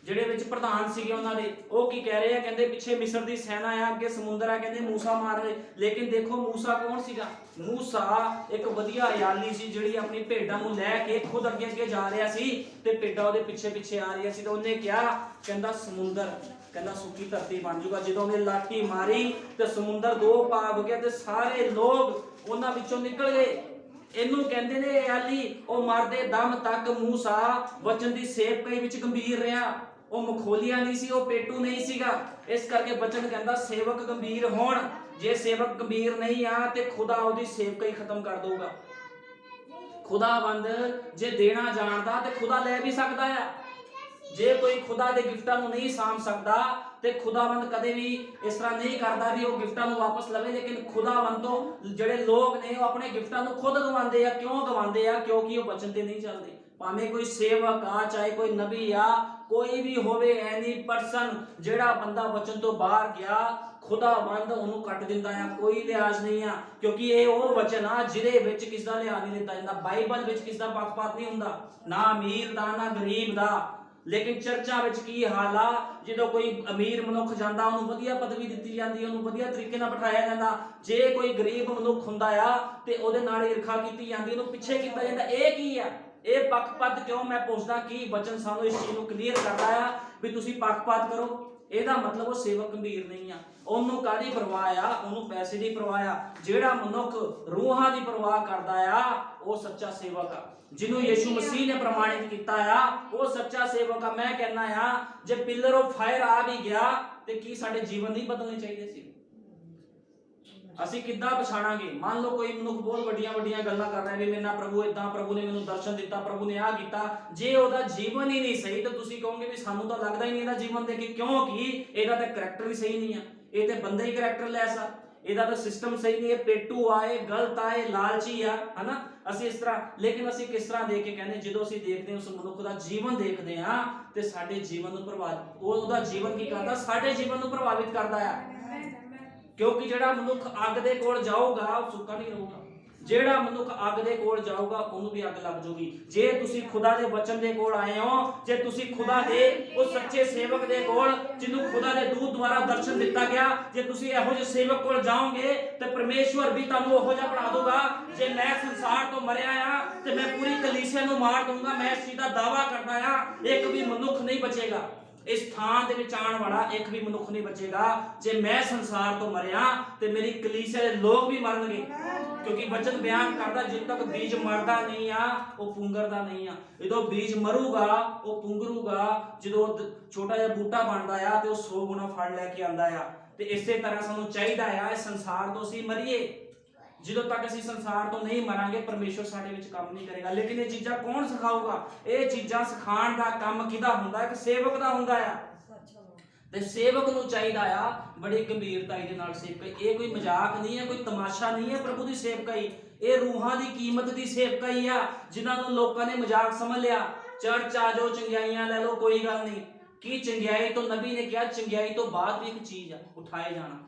ਜਿਹੜੇ ਵਿੱਚ ਪ੍ਰਧਾਨ ਸੀਗੇ ਉਹਨਾਂ ਦੇ, ਉਹ ਕੀ ਕਹਿ ਰਹੇ ਆ, ਕਹਿੰਦੇ ਪਿੱਛੇ ਮਿਸਰ ਦੀ ਸੈਨਾ ਆ, ਅੱਗੇ ਸਮੁੰਦਰ ਆ, ਕਹਿੰਦੇ ਮੂਸਾ ਮਾਰ ਰਹੇ। ਲੇਕਿਨ ਦੇਖੋ ਮੂਸਾ ਕੌਣ ਸੀਗਾ? ਮੂਸਾ ਇੱਕ ਵਧੀਆ ਅਯਾਲੀ ਸੀ, ਜਿਹੜੀ ਆਪਣੀ ਭੇਡਾਂ ਨੂੰ ਲੈ ਕੇ ਖੁਦ ਅੱਗੇ ਅੱਗੇ ਜਾ ਰਿਹਾ ਸੀ, ਤੇ ਭੇਡਾਂ ਉਹਦੇ ਪਿੱਛੇ ਪਿੱਛੇ ਆ ਰਹੀਆਂ ਸੀ। ਤੇ ਉਹਨੇ ਕਿਹਾ, ਕਹਿੰਦਾ ਸਮੁੰਦਰ, ਕਹਿੰਦਾ ਸੁੱਕੀ ਧਰਤੀ ਬਣ ਜਾਊਗਾ। ਜਦੋਂ ਉਹਨੇ ਲਾਠੀ ਮਾਰੀ ਤੇ ਸਮੁੰਦਰ ਦੋ ਭਾਗ ਹੋ ਗਿਆ, ਤੇ ਸਾਰੇ ਲੋਕ ਉਹਨਾਂ ਵਿੱਚੋਂ ਨਿਕਲ ਗਏ। ਇਹਨੂੰ ਕਹਿੰਦੇ ਨੇ ਅਯਾਲੀ। ਉਹ ਮਰਦੇ ਦਮ ਤੱਕ ਮੂਸਾ ਵਚਨ ਦੀ ਸੇਵਕਾਈ ਵਿੱਚ ਗੰਭੀਰ ਰਿਹਾ। ਉਹ ਮਖੋਲੀਆ ਨਹੀਂ ਸੀ, ਉਹ ਪੇਟੂ ਨਹੀਂ ਸੀਗਾ। ਇਸ ਕਰਕੇ ਬਚਨ ਕਹਿੰਦਾ ਸੇਵਕ ਗੰਭੀਰ ਹੋਣ। ਜੇ ਸੇਵਕ ਗੰਭੀਰ ਨਹੀਂ ਆ ਤੇ ਖੁਦਾ ਉਹਦੀ ਸੇਵਕਾਈ ਖਤਮ ਕਰ ਦਊਗਾ। ਖੁਦਾਵੰਦ ਜੇ ਦੇਣਾ ਜਾਣਦਾ ਤੇ ਖੁਦਾ ਲੈ ਵੀ ਸਕਦਾ ਆ। ਜੇ ਕੋਈ ਖੁਦਾ ਦੇ ਗਿਫਟਾਂ ਨੂੰ ਨਹੀਂ ਸਾਂਭ ਸਕਦਾ ਤੇ ਖੁਦਾਵੰਦ ਕਦੇ ਵੀ ਇਸ ਤਰ੍ਹਾਂ ਨਹੀਂ ਕਰਦਾ ਵੀ ਉਹ ਗਿਫਟਾਂ ਨੂੰ ਵਾਪਸ ਲਵੇ। ਲੇਕਿਨ ਖੁਦਾਵੰਦ ਤੋਂ ਜਿਹੜੇ ਲੋਕ ਨੇ ਉਹ ਆਪਣੇ ਗਿਫਟਾਂ ਨੂੰ ਖੁਦ ਗਵਾਉਂਦੇ ਆ। ਕਿਉਂ ਗਵਾਉਂਦੇ ਆ? ਕਿਉਂਕਿ ਉਹ ਵਚਨ ਤੇ ਨਹੀਂ ਚੱਲਦੇ। ਭਾਵੇਂ ਕੋਈ ਸੇਵਕ ਆ, ਚਾਹੇ ਕੋਈ ਨਬੀ ਆ, ਕੋਈ ਵੀ ਹੋਵੇ, ਐਨੀ ਪਰਸਨ ਜਿਹੜਾ ਬੰਦਾ ਵਚਨ ਤੋਂ ਬਾਹਰ ਗਿਆ, ਖੁਦਾਵੰਦ ਉਹਨੂੰ ਕੱਟ ਦਿੰਦਾ ਆ। ਕੋਈ ਲਿਹਾਜ਼ ਨਹੀਂ ਆ, ਕਿਉਂਕਿ ਇਹ ਉਹ ਵਚਨ ਆ ਜਿਹਦੇ ਵਿੱਚ ਕਿਸ ਦਾ ਲਿਹਾਜ਼ ਨਹੀਂ ਦਿੱਤਾ ਜਾਂਦਾ। ਬਾਈਬਲ ਵਿੱਚ ਕਿਸ ਦਾ ਪੱਖਪਾਤ ਨਹੀਂ ਹੁੰਦਾ, ਨਾ ਅਮੀਰ ਦਾ ਨਾ ਗਰੀਬ ਦਾ। ਲੇਕਿਨ ਚਰਚਾਂ ਵਿੱਚ ਕੀ ਹਾਲ ਆ, ਜਦੋਂ ਕੋਈ ਅਮੀਰ ਮਨੁੱਖ ਜਾਂਦਾ ਉਹਨੂੰ ਵਧੀਆ ਪਦਵੀ ਦਿੱਤੀ ਜਾਂਦੀ, ਉਹਨੂੰ ਵਧੀਆ ਤਰੀਕੇ ਨਾਲ ਬਿਠਾਇਆ ਜਾਂਦਾ। ਜੇ ਕੋਈ ਗਰੀਬ ਮਨੁੱਖ ਹੁੰਦਾ ਆ ਤੇ ਉਹਦੇ ਨਾਲ ਈਰਖਾ ਕੀਤੀ ਜਾਂਦੀ, ਉਹਨੂੰ ਪਿੱਛੇ ਕੀਤਾ ਜਾਂਦਾ। ਇਹ ਕੀ ਆ? ਇਹ ਪੱਖਪਾਤ ਕਿਉਂ? ਮੈਂ ਪੁੱਛਦਾ ਕੀ ਵਚਨ ਸਾਨੂੰ ਇਸ ਚੀਜ਼ ਨੂੰ ਕਲੀਅਰ ਕਰਦਾ ਆ ਵੀ ਤੁਸੀਂ ਪੱਖਪਾਤ ਕਰੋ? ਇਹਦਾ ਮਤਲਬ ਉਹ ਸੇਵਕ ਗੰਭੀਰ ਨਹੀਂ ਆ। ਉਹਨੂੰ ਕਾਹਦੀ ਪਰਵਾਹ ਆ? ਉਹਨੂੰ ਪੈਸੇ ਦੀ ਪਰਵਾਹ ਆ। ਜਿਹੜਾ ਮਨੁੱਖ ਰੂਹਾਂ ਦੀ ਪਰਵਾਹ ਕਰਦਾ ਆ ਉਹ ਸੱਚਾ ਸੇਵਕ ਆ। ਜਿਹਨੂੰ ਯਿਸੂ ਮਸੀਹ ਨੇ ਪ੍ਰਮਾਣਿਤ ਕੀਤਾ ਆ ਉਹ ਸੱਚਾ ਸੇਵਕ ਆ। ਮੈਂ ਕਹਿੰਦਾ ਆ ਜੇ ਪਿਲਰ ਆਫ ਫਾਇਰ ਆ ਵੀ ਗਿਆ ਤੇ ਕੀ ਸਾਡੇ ਜੀਵਨ ਨਹੀਂ ਬਦਲਣੇ ਚਾਹੀਦੇ ਸੀ? ਅਸੀਂ ਕਿੱਦਾਂ ਪਛਾਣਾਂਗੇ? ਮੰਨ ਲਓ ਕੋਈ ਮਨੁੱਖ ਬਹੁਤ ਵੱਡੀਆਂ ਵੱਡੀਆਂ ਗੱਲਾਂ ਕਰ ਰਿਹਾ ਵੀ ਮੇਰੇ ਨਾਲ ਪ੍ਰਭੂ ਇਦਾਂ, ਪ੍ਰਭੂ ਨੇ ਮੈਨੂੰ ਦਰਸ਼ਨ ਦਿੱਤਾ, ਪ੍ਰਭੂ ਨੇ ਆਹ ਕੀਤਾ। ਜੇ ਉਹਦਾ ਜੀਵਨ ਹੀ ਨਹੀਂ ਸਹੀ ਤਾਂ ਤੁਸੀਂ ਕਹੋਗੇ ਵੀ ਸਾਨੂੰ ਤਾਂ ਲੱਗਦਾ ਹੀ ਨਹੀਂ ਇਹਦਾ ਜੀਵਨ ਦੇਖ ਕੇ, ਕਿਉਂਕਿ ਇਹਦਾ ਤਾਂ ਕਰੈਕਟਰ ਹੀ ਸਹੀ ਨਹੀਂ ਆ। ਇਹ ਤੇ ਬੰਦਾ ਹੀ ਕਰੈਕਟਰ ਲੈਸ ਆ, ਇਹਦਾ ਤਾਂ ਸਿਸਟਮ ਸਹੀ ਨਹੀਂ। ਇਹ ਪੇਟੂ ਆ, ਇਹ ਗਲਤ ਆ, ਇਹ ਲਾਲਚੀ ਆ, ਹਨਾ? ਅਸੀਂ ਇਸ ਤਰ੍ਹਾਂ। ਲੇਕਿਨ ਅਸੀਂ ਕਿਸ ਤਰ੍ਹਾਂ ਦੇਖ ਕੇ ਕਹਿੰਦੇ? ਜਦੋਂ ਅਸੀਂ ਦੇਖਦੇ ਹਾਂ ਉਸ ਮਨੁੱਖ ਦਾ ਜੀਵਨ ਦੇਖਦੇ ਆ ਤੇ ਸਾਡੇ ਜੀਵਨ ਨੂੰ ਪ੍ਰਭਾਵਿਤ, ਉਹਦਾ ਜੀਵਨ ਕੀ ਕਰਦਾ? ਸਾਡੇ ਜੀਵਨ ਨੂੰ ਪ੍ਰਭਾਵਿਤ ਕਰਦਾ ਆ। ਕਿਉਂਕਿ ਜਿਹੜਾ ਮਨੁੱਖ ਅੱਗ ਦੇ ਕੋਲ ਜਾਊਗਾ ਉਹ ਸੁੱਕਾ ਨਹੀਂ ਰਹੂਗਾ। ਜਿਹੜਾ ਮਨੁੱਖ ਅੱਗ ਦੇ ਕੋਲ ਜਾਊਗਾ ਉਹਨੂੰ ਵੀ ਅੱਗ ਲੱਗ ਜਾਊਗੀ। ਜੇ ਤੁਸੀਂ ਖੁਦਾ ਦੇ ਵਚਨ ਦੇ ਕੋਲ ਆਏ ਹੋ, ਜੇ ਤੁਸੀਂ ਖੁਦਾ ਦੇ ਉਸ ਸੱਚੇ ਸੇਵਕ ਦੇ ਕੋਲ ਜਿਹਨੂੰ ਖੁਦਾ ਦੇ ਦੂਤ ਦੁਆਰਾ ਦਰਸ਼ਨ ਦਿੱਤਾ ਗਿਆ, ਜੇ ਤੁਸੀਂ ਇਹੋ ਜਿਹੇ ਸੇਵਕ ਕੋਲ ਜਾਓਗੇ ਤੇ ਪਰਮੇਸ਼ਵਰ ਵੀ ਤੁਹਾਨੂੰ ਉਹੋ ਜਿਹਾ ਬਣਾ ਦੂਗਾ। ਜੇ ਮੈਂ ਸੰਸਾਰ ਤੋਂ ਮਰਿਆ ਆ ਤੇ ਮੈਂ ਪੂਰੀ ਕਲੀਸਿਆ ਨੂੰ ਮਾਰ ਦੂੰਗਾ। ਮੈਂ ਇਸ ਚੀਜ਼ ਦਾ ਦਾਅਵਾ ਕਰਦਾ ਆ, ਇੱਕ ਵੀ ਮਨੁੱਖ ਨਹੀਂ ਬਚੇਗਾ। ਇਸ ਥਾਂ ਦੇ ਵਿੱਚ ਆਉਣ ਵਾਲਾ ਇੱਕ ਵੀ ਮਨੁੱਖ ਨਹੀਂ ਬਚੇਗਾ। ਜੇ ਮੈਂ ਸੰਸਾਰ ਤੋਂ ਮਰਿਆ ਤੇ ਮੇਰੀ ਕਲੀਸਿਆ ਦੇ ਲੋਕ ਵੀ ਮਰਨਗੇ। ਕਿਉਂਕਿ ਵਚਨ ਬਿਆਨ ਕਰਦਾ ਜਦੋਂ ਤੱਕ ਬੀਜ ਮਰਦਾ ਨਹੀਂ ਆ ਉਹ ਪੁੰਗਰਦਾ ਨਹੀਂ ਆ। ਜਦੋਂ ਬੀਜ ਮਰੂਗਾ ਉਹ ਪੁੰਗਰੂਗਾ। ਜਦੋਂ ਛੋਟਾ ਜਿਹਾ ਬੂਟਾ ਬਣਦਾ ਆ ਤੇ ਉਹ 100 ਗੁਣਾ ਫਲ ਲੈ ਕੇ ਆਉਂਦਾ ਆ। ਤੇ ਇਸੇ ਤਰ੍ਹਾਂ ਸਾਨੂੰ ਚਾਹੀਦਾ ਆ ਇਸ ਸੰਸਾਰ ਤੋਂ ਅਸੀਂ ਮਰੀਏ। ਜਦੋਂ ਤੱਕ ਅਸੀਂ ਸੰਸਾਰ ਤੋਂ ਨਹੀਂ ਮਰਾਂਗੇ ਪਰਮੇਸ਼ਵਰ ਸਾਡੇ ਵਿੱਚ ਕੰਮ ਨਹੀਂ ਕਰੇਗਾ। ਲੇਕਿਨ ਇਹ ਚੀਜ਼ਾਂ ਕੌਣ ਸਿਖਾਊਗਾ? ਇਹ ਚੀਜ਼ਾਂ ਸਿਖਾਉਣ ਦਾ ਕੰਮ ਕਿਹਦਾ ਹੁੰਦਾ? ਇੱਕ ਸੇਵਕ ਦਾ ਹੁੰਦਾ ਆ। ਤੇ ਸੇਵਕ ਨੂੰ ਚਾਹੀਦਾ ਆ ਬੜੀ ਗੰਭੀਰਤਾਈ ਦੇ ਨਾਲ ਸੇਵਕਾਈ। ਇਹ ਕੋਈ ਮਜ਼ਾਕ ਨਹੀਂ ਹੈ, ਕੋਈ ਤਮਾਸ਼ਾ ਨਹੀਂ ਹੈ। ਪ੍ਰਭੂ ਦੀ ਸੇਵਕਾਈ ਇਹ ਰੂਹਾਂ ਦੀ ਕੀਮਤ ਦੀ ਸੇਵਕਾਈ ਆ, ਜਿਨ੍ਹਾਂ ਨੂੰ ਲੋਕਾਂ ਨੇ ਮਜ਼ਾਕ ਸਮਝ ਲਿਆ। ਚਰਚ ਆ ਜਾਓ, ਚੰਗਿਆਈਆਂ ਲੈ ਲਓ, ਕੋਈ ਗੱਲ ਨਹੀਂ। ਕੀ ਚੰਗਿਆਈ ਤੋਂ ਨਬੀ ਨੇ ਕਿਹਾ ਚੰਗਿਆਈ ਤੋਂ ਬਾਅਦ ਵੀ ਇੱਕ ਚੀਜ਼ ਆ, ਉਠਾਏ ਜਾਣਾ।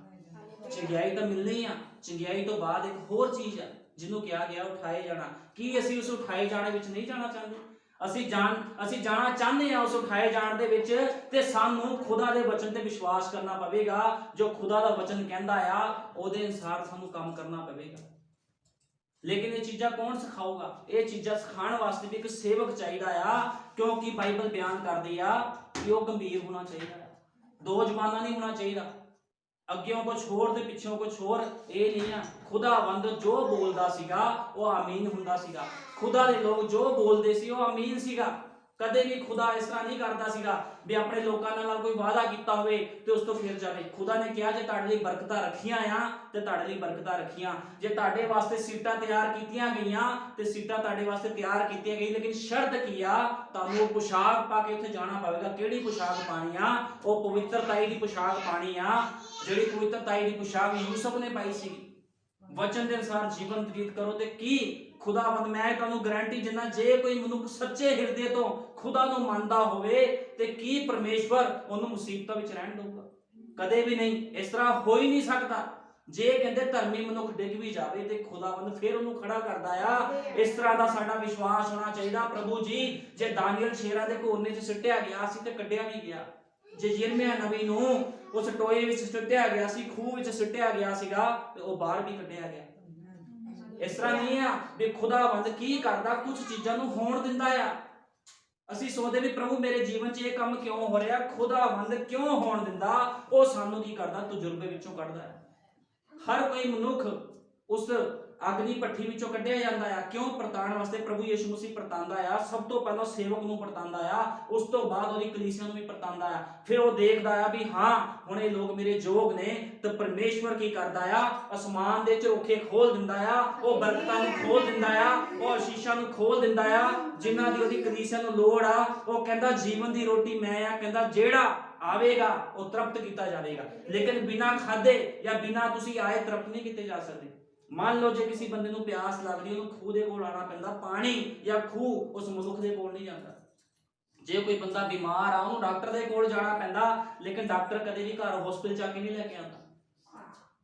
ਚੰਗਿਆਈ ਤਾਂ ਮਿਲਣੀ ਆ, ਚੰਗਿਆਈ ਤੋਂ ਬਾਅਦ ਇੱਕ ਹੋਰ ਚੀਜ਼ ਆ ਜਿਹਨੂੰ ਕਿਹਾ ਗਿਆ ਉਠਾਏ ਜਾਣਾ। ਕੀ ਅਸੀਂ ਉਸ ਉਠਾਏ ਜਾਣੇ ਵਿੱਚ ਨਹੀਂ ਜਾਣਾ ਚਾਹੁੰਦੇ? ਅਸੀਂ ਜਾਣਾ ਚਾਹੁੰਦੇ ਆ ਉਸ ਉਠਾਏ ਜਾਣ ਦੇ ਵਿੱਚ, ਤੇ ਸਾਨੂੰ ਖੁਦਾ ਦੇ ਵਚਨ ਤੇ ਵਿਸ਼ਵਾਸ ਕਰਨਾ ਪਵੇਗਾ। ਜੋ ਖੁਦਾ ਦਾ ਵਚਨ ਕਹਿੰਦਾ ਆ ਉਹਦੇ ਅਨੁਸਾਰ ਸਾਨੂੰ ਕੰਮ ਕਰਨਾ ਪਵੇਗਾ। ਲੇਕਿਨ ਇਹ ਚੀਜ਼ਾਂ ਕੌਣ ਸਿਖਾਊਗਾ? ਇਹ ਚੀਜ਼ਾਂ ਸਿਖਾਉਣ ਵਾਸਤੇ ਵੀ ਇੱਕ ਸੇਵਕ ਚਾਹੀਦਾ ਆ, ਕਿਉਂਕਿ ਬਾਈਬਲ ਬਿਆਨ ਕਰਦੀ ਆ ਕਿ ਉਹ ਗੰਭੀਰ ਹੋਣਾ ਚਾਹੀਦਾ, ਦੋ ਜ਼ਬਾਨਾਂ ਨਹੀਂ ਹੋਣਾ ਚਾਹੀਦਾ, ਅੱਗਿਓਂ ਕੁਝ ਹੋਰ ਤੇ ਪਿੱਛੋਂ ਕੁਝ ਹੋਰ। ਇਹ ਨਹੀਂ ਆ। ਖੁਦਾਵੰਦ ਜੋ ਬੋਲਦਾ ਸੀਗਾ ਉਹ ਆਮੀਨ ਹੁੰਦਾ ਸੀਗਾ। ਖੁਦਾ ਦੇ ਲੋਕ ਜੋ ਬੋਲਦੇ ਸੀ ਉਹ ਆਮੀਨ ਸੀਗਾ। ਕਦੇ ਵੀ ਖੁਦਾ ਇਸ ਤਰ੍ਹਾਂ ਨਹੀਂ ਕਰਦਾ ਸੀਗਾ ਵੀ ਆਪਣੇ ਲੋਕਾਂ ਨਾਲ ਕੋਈ ਵਾਅਦਾ ਕੀਤਾ ਹੋਵੇ ਤੇ ਉਸ ਤੋਂ ਫਿਰ ਜਾਵੇ। ਖੁਦਾ ਨੇ ਕਿਹਾ ਜੇ ਤੁਹਾਡੇ ਲਈ ਬਰਕਤਾਂ ਰੱਖੀਆਂ ਆ ਤੇ ਤੁਹਾਡੇ ਲਈ ਬਰਕਤਾਂ ਰੱਖੀਆਂ, ਜੇ ਤੁਹਾਡੇ ਵਾਸਤੇ ਸੀਟਾਂ ਤਿਆਰ ਕੀਤੀਆਂ ਗਈਆਂ ਤੇ ਸੀਟਾਂ ਤੁਹਾਡੇ ਵਾਸਤੇ ਤਿਆਰ ਕੀਤੀਆਂ ਗਈਆਂ। ਲੇਕਿਨ ਸ਼ਰਤ ਕੀ ਆ? ਤੁਹਾਨੂੰ ਉਹ ਪੁਸ਼ਾਕ ਪਾ ਕੇ ਉੱਥੇ ਜਾਣਾ ਪਵੇਗਾ। ਕਿਹੜੀ ਪੁਸ਼ਾਕ ਪਾਣੀ ਆ? ਉਹ ਪਵਿੱਤਰਤਾਈ ਦੀ ਪੁਸ਼ਾਕ ਪਾਣੀ ਆ, ਜਿਹੜੀ ਪਵਿੱਤਰਤਾਈ ਦੀ ਪੁਸ਼ਾਕ ਯੂਸਫ ਨੇ ਪਾਈ ਸੀ। ਵਚਨ ਦੇ ਅਨੁਸਾਰ ਜੀਵਨ ਬਤੀਤ ਕਰੋ। ਤੇ ਕੀ ਖੁਦਾਵੰਦ, ਮੈਂ ਤੁਹਾਨੂੰ ਗਾਰੰਟੀ ਦਿੰਦਾ, ਜੇ ਕੋਈ ਮਨੁੱਖ ਸੱਚੇ ਹਿਰਦੇ ਤੋਂ ਖੁਦਾ ਨੂੰ ਮੰਨਦਾ ਹੋਵੇ ਤੇ ਕੀ ਪਰਮੇਸ਼ਵਰ ਉਹਨੂੰ ਮੁਸੀਬਤਾਂ ਵਿੱਚ ਰਹਿਣ ਦਊਗਾ? ਕਦੇ ਵੀ ਨਹੀਂ। ਇਸ ਤਰ੍ਹਾਂ ਹੋ ਹੀ ਨਹੀਂ ਸਕਦਾ। ਜੇ ਕਹਿੰਦੇ ਧਰਮੀ ਮਨੁੱਖ ਡਿੱਗ ਵੀ ਜਾਵੇ ਤੇ ਖੁਦਾਵੰਦ ਫਿਰ ਉਹਨੂੰ ਖੜਾ ਕਰਦਾ ਆ। ਇਸ ਤਰ੍ਹਾਂ ਦਾ ਸਾਡਾ ਵਿਸ਼ਵਾਸ ਹੋਣਾ ਚਾਹੀਦਾ। ਪ੍ਰਭੂ ਜੀ, ਜੇ ਦਾਨੀਏਲ ਸ਼ੇਰਾਂ ਦੇ ਘੋਰਨੇ 'ਚ ਸਿੱਟਿਆ ਗਿਆ ਸੀ ਤੇ ਕੱਢਿਆ ਵੀ ਗਿਆ। ਜੇ ਯਿਰਮਿਆ ਨਬੀ ਨੂੰ ਉਸ ਟੋਏ ਵਿੱਚ ਸਿੱਟਿਆ ਗਿਆ ਸੀ, ਖੂਹ ਵਿੱਚ ਸਿੱਟਿਆ ਗਿਆ ਸੀਗਾ, ਤੇ ਉਹ ਬਾਹਰ ਵੀ ਕੱਢਿਆ ਗਿਆ। ਇਸ ਤਰ੍ਹਾਂ ਨਹੀਂ ਆ ਵੀ ਖੁਦਾਵੰਦ ਕੀ ਕਰਦਾ, ਕੁਝ ਚੀਜ਼ਾਂ ਨੂੰ ਹੋਣ ਦਿੰਦਾ ਆ। ਅਸੀਂ ਸੋਚਦੇ ਵੀ ਪ੍ਰਭੂ ਮੇਰੇ ਜੀਵਨ 'ਚ ਇਹ ਕੰਮ ਕਿਉਂ ਹੋ ਰਿਹਾ, ਖੁਦਾਵੰਦ ਕਿਉਂ ਹੋਣ ਦਿੰਦਾ? ਉਹ ਸਾਨੂੰ ਕੀ ਕਰਦਾ? ਤਜਰਬੇ ਵਿੱਚੋਂ ਕੱਢਦਾ ਹੈ। ਹਰ ਕੋਈ ਮਨੁੱਖ ਉਸ ਅਗਨੀ ਭੱਠੀ ਵਿੱਚੋਂ ਕੱਢਿਆ ਜਾਂਦਾ ਆ। ਕਿਉਂ? ਪਰਤਾਉਣ ਵਾਸਤੇ। ਪ੍ਰਭੂ ਯਿਸੂ ਮਸੀਹ ਪਰਤਾਂਦਾ ਆ। ਸਭ ਤੋਂ ਪਹਿਲਾਂ ਸੇਵਕ ਨੂੰ ਪਰਤਾਂਦਾ ਆ, ਉਸ ਤੋਂ ਬਾਅਦ ਉਹਦੀ ਕਲੀਸਿਆ ਨੂੰ ਵੀ ਪਰਤਾਂਦਾ ਆ। ਫਿਰ ਉਹ ਦੇਖਦਾ ਆ ਵੀ ਹਾਂ ਹੁਣ ਇਹ ਲੋਕ ਮੇਰੇ ਯੋਗ ਨੇ, ਤੇ ਪਰਮੇਸ਼ਵਰ ਕੀ ਕਰਦਾ ਆ? ਅਸਮਾਨ ਦੇ ਝਰੋਖੇ ਖੋਲ ਦਿੰਦਾ ਆ, ਉਹ ਬਰਕਤਾਂ ਨੂੰ ਖੋਲ ਦਿੰਦਾ ਆ, ਉਹ ਆਸ਼ੀਸ਼ਾਂ ਨੂੰ ਖੋਲ ਦਿੰਦਾ ਆ, ਜਿਨ੍ਹਾਂ ਦੀ ਉਹਦੀ ਕਲੀਸਿਆ ਨੂੰ ਲੋੜ ਆ। ਉਹ ਕਹਿੰਦਾ ਜੀਵਨ ਦੀ ਰੋਟੀ ਮੈਂ ਆ। ਕਹਿੰਦਾ ਜਿਹੜਾ ਆਵੇਗਾ ਉਹ ਤ੍ਰਿਪਤ ਕੀਤਾ ਜਾਵੇਗਾ, ਲੇਕਿਨ ਬਿਨਾਂ ਖਾਦੇ ਜਾਂ ਬਿਨਾਂ ਤੁਸੀਂ ਆਏ ਤ੍ਰਿਪਤ ਨਹੀਂ ਕੀਤੇ ਜਾ ਸਕਦੇ। ਮੰਨ ਲਓ ਜੇ ਕਿਸੇ ਬੰਦੇ ਨੂੰ ਪਿਆਸ ਲੱਗਦੀ, ਉਹਨੂੰ ਖੂਹ ਦੇ ਕੋਲ ਆਣਾ ਪੈਂਦਾ। ਪਾਣੀ ਜਾਂ ਖੂਹ ਉਸ ਮਨੁੱਖ ਦੇ ਕੋਲ ਨਹੀਂ ਜਾਂਦਾ। ਜੇ ਕੋਈ ਬੰਦਾ ਬਿਮਾਰ ਆ, ਉਹਨੂੰ ਡਾਕਟਰ ਦੇ ਕੋਲ ਜਾਣਾ ਪੈਂਦਾ, ਲੇਕਿਨ ਡਾਕਟਰ ਕਦੇ ਵੀ ਘਰ ਹਸਪਤਾਲ ਜਾ ਕੇ ਨਹੀਂ ਲੈ ਕੇ ਆਉਂਦਾ।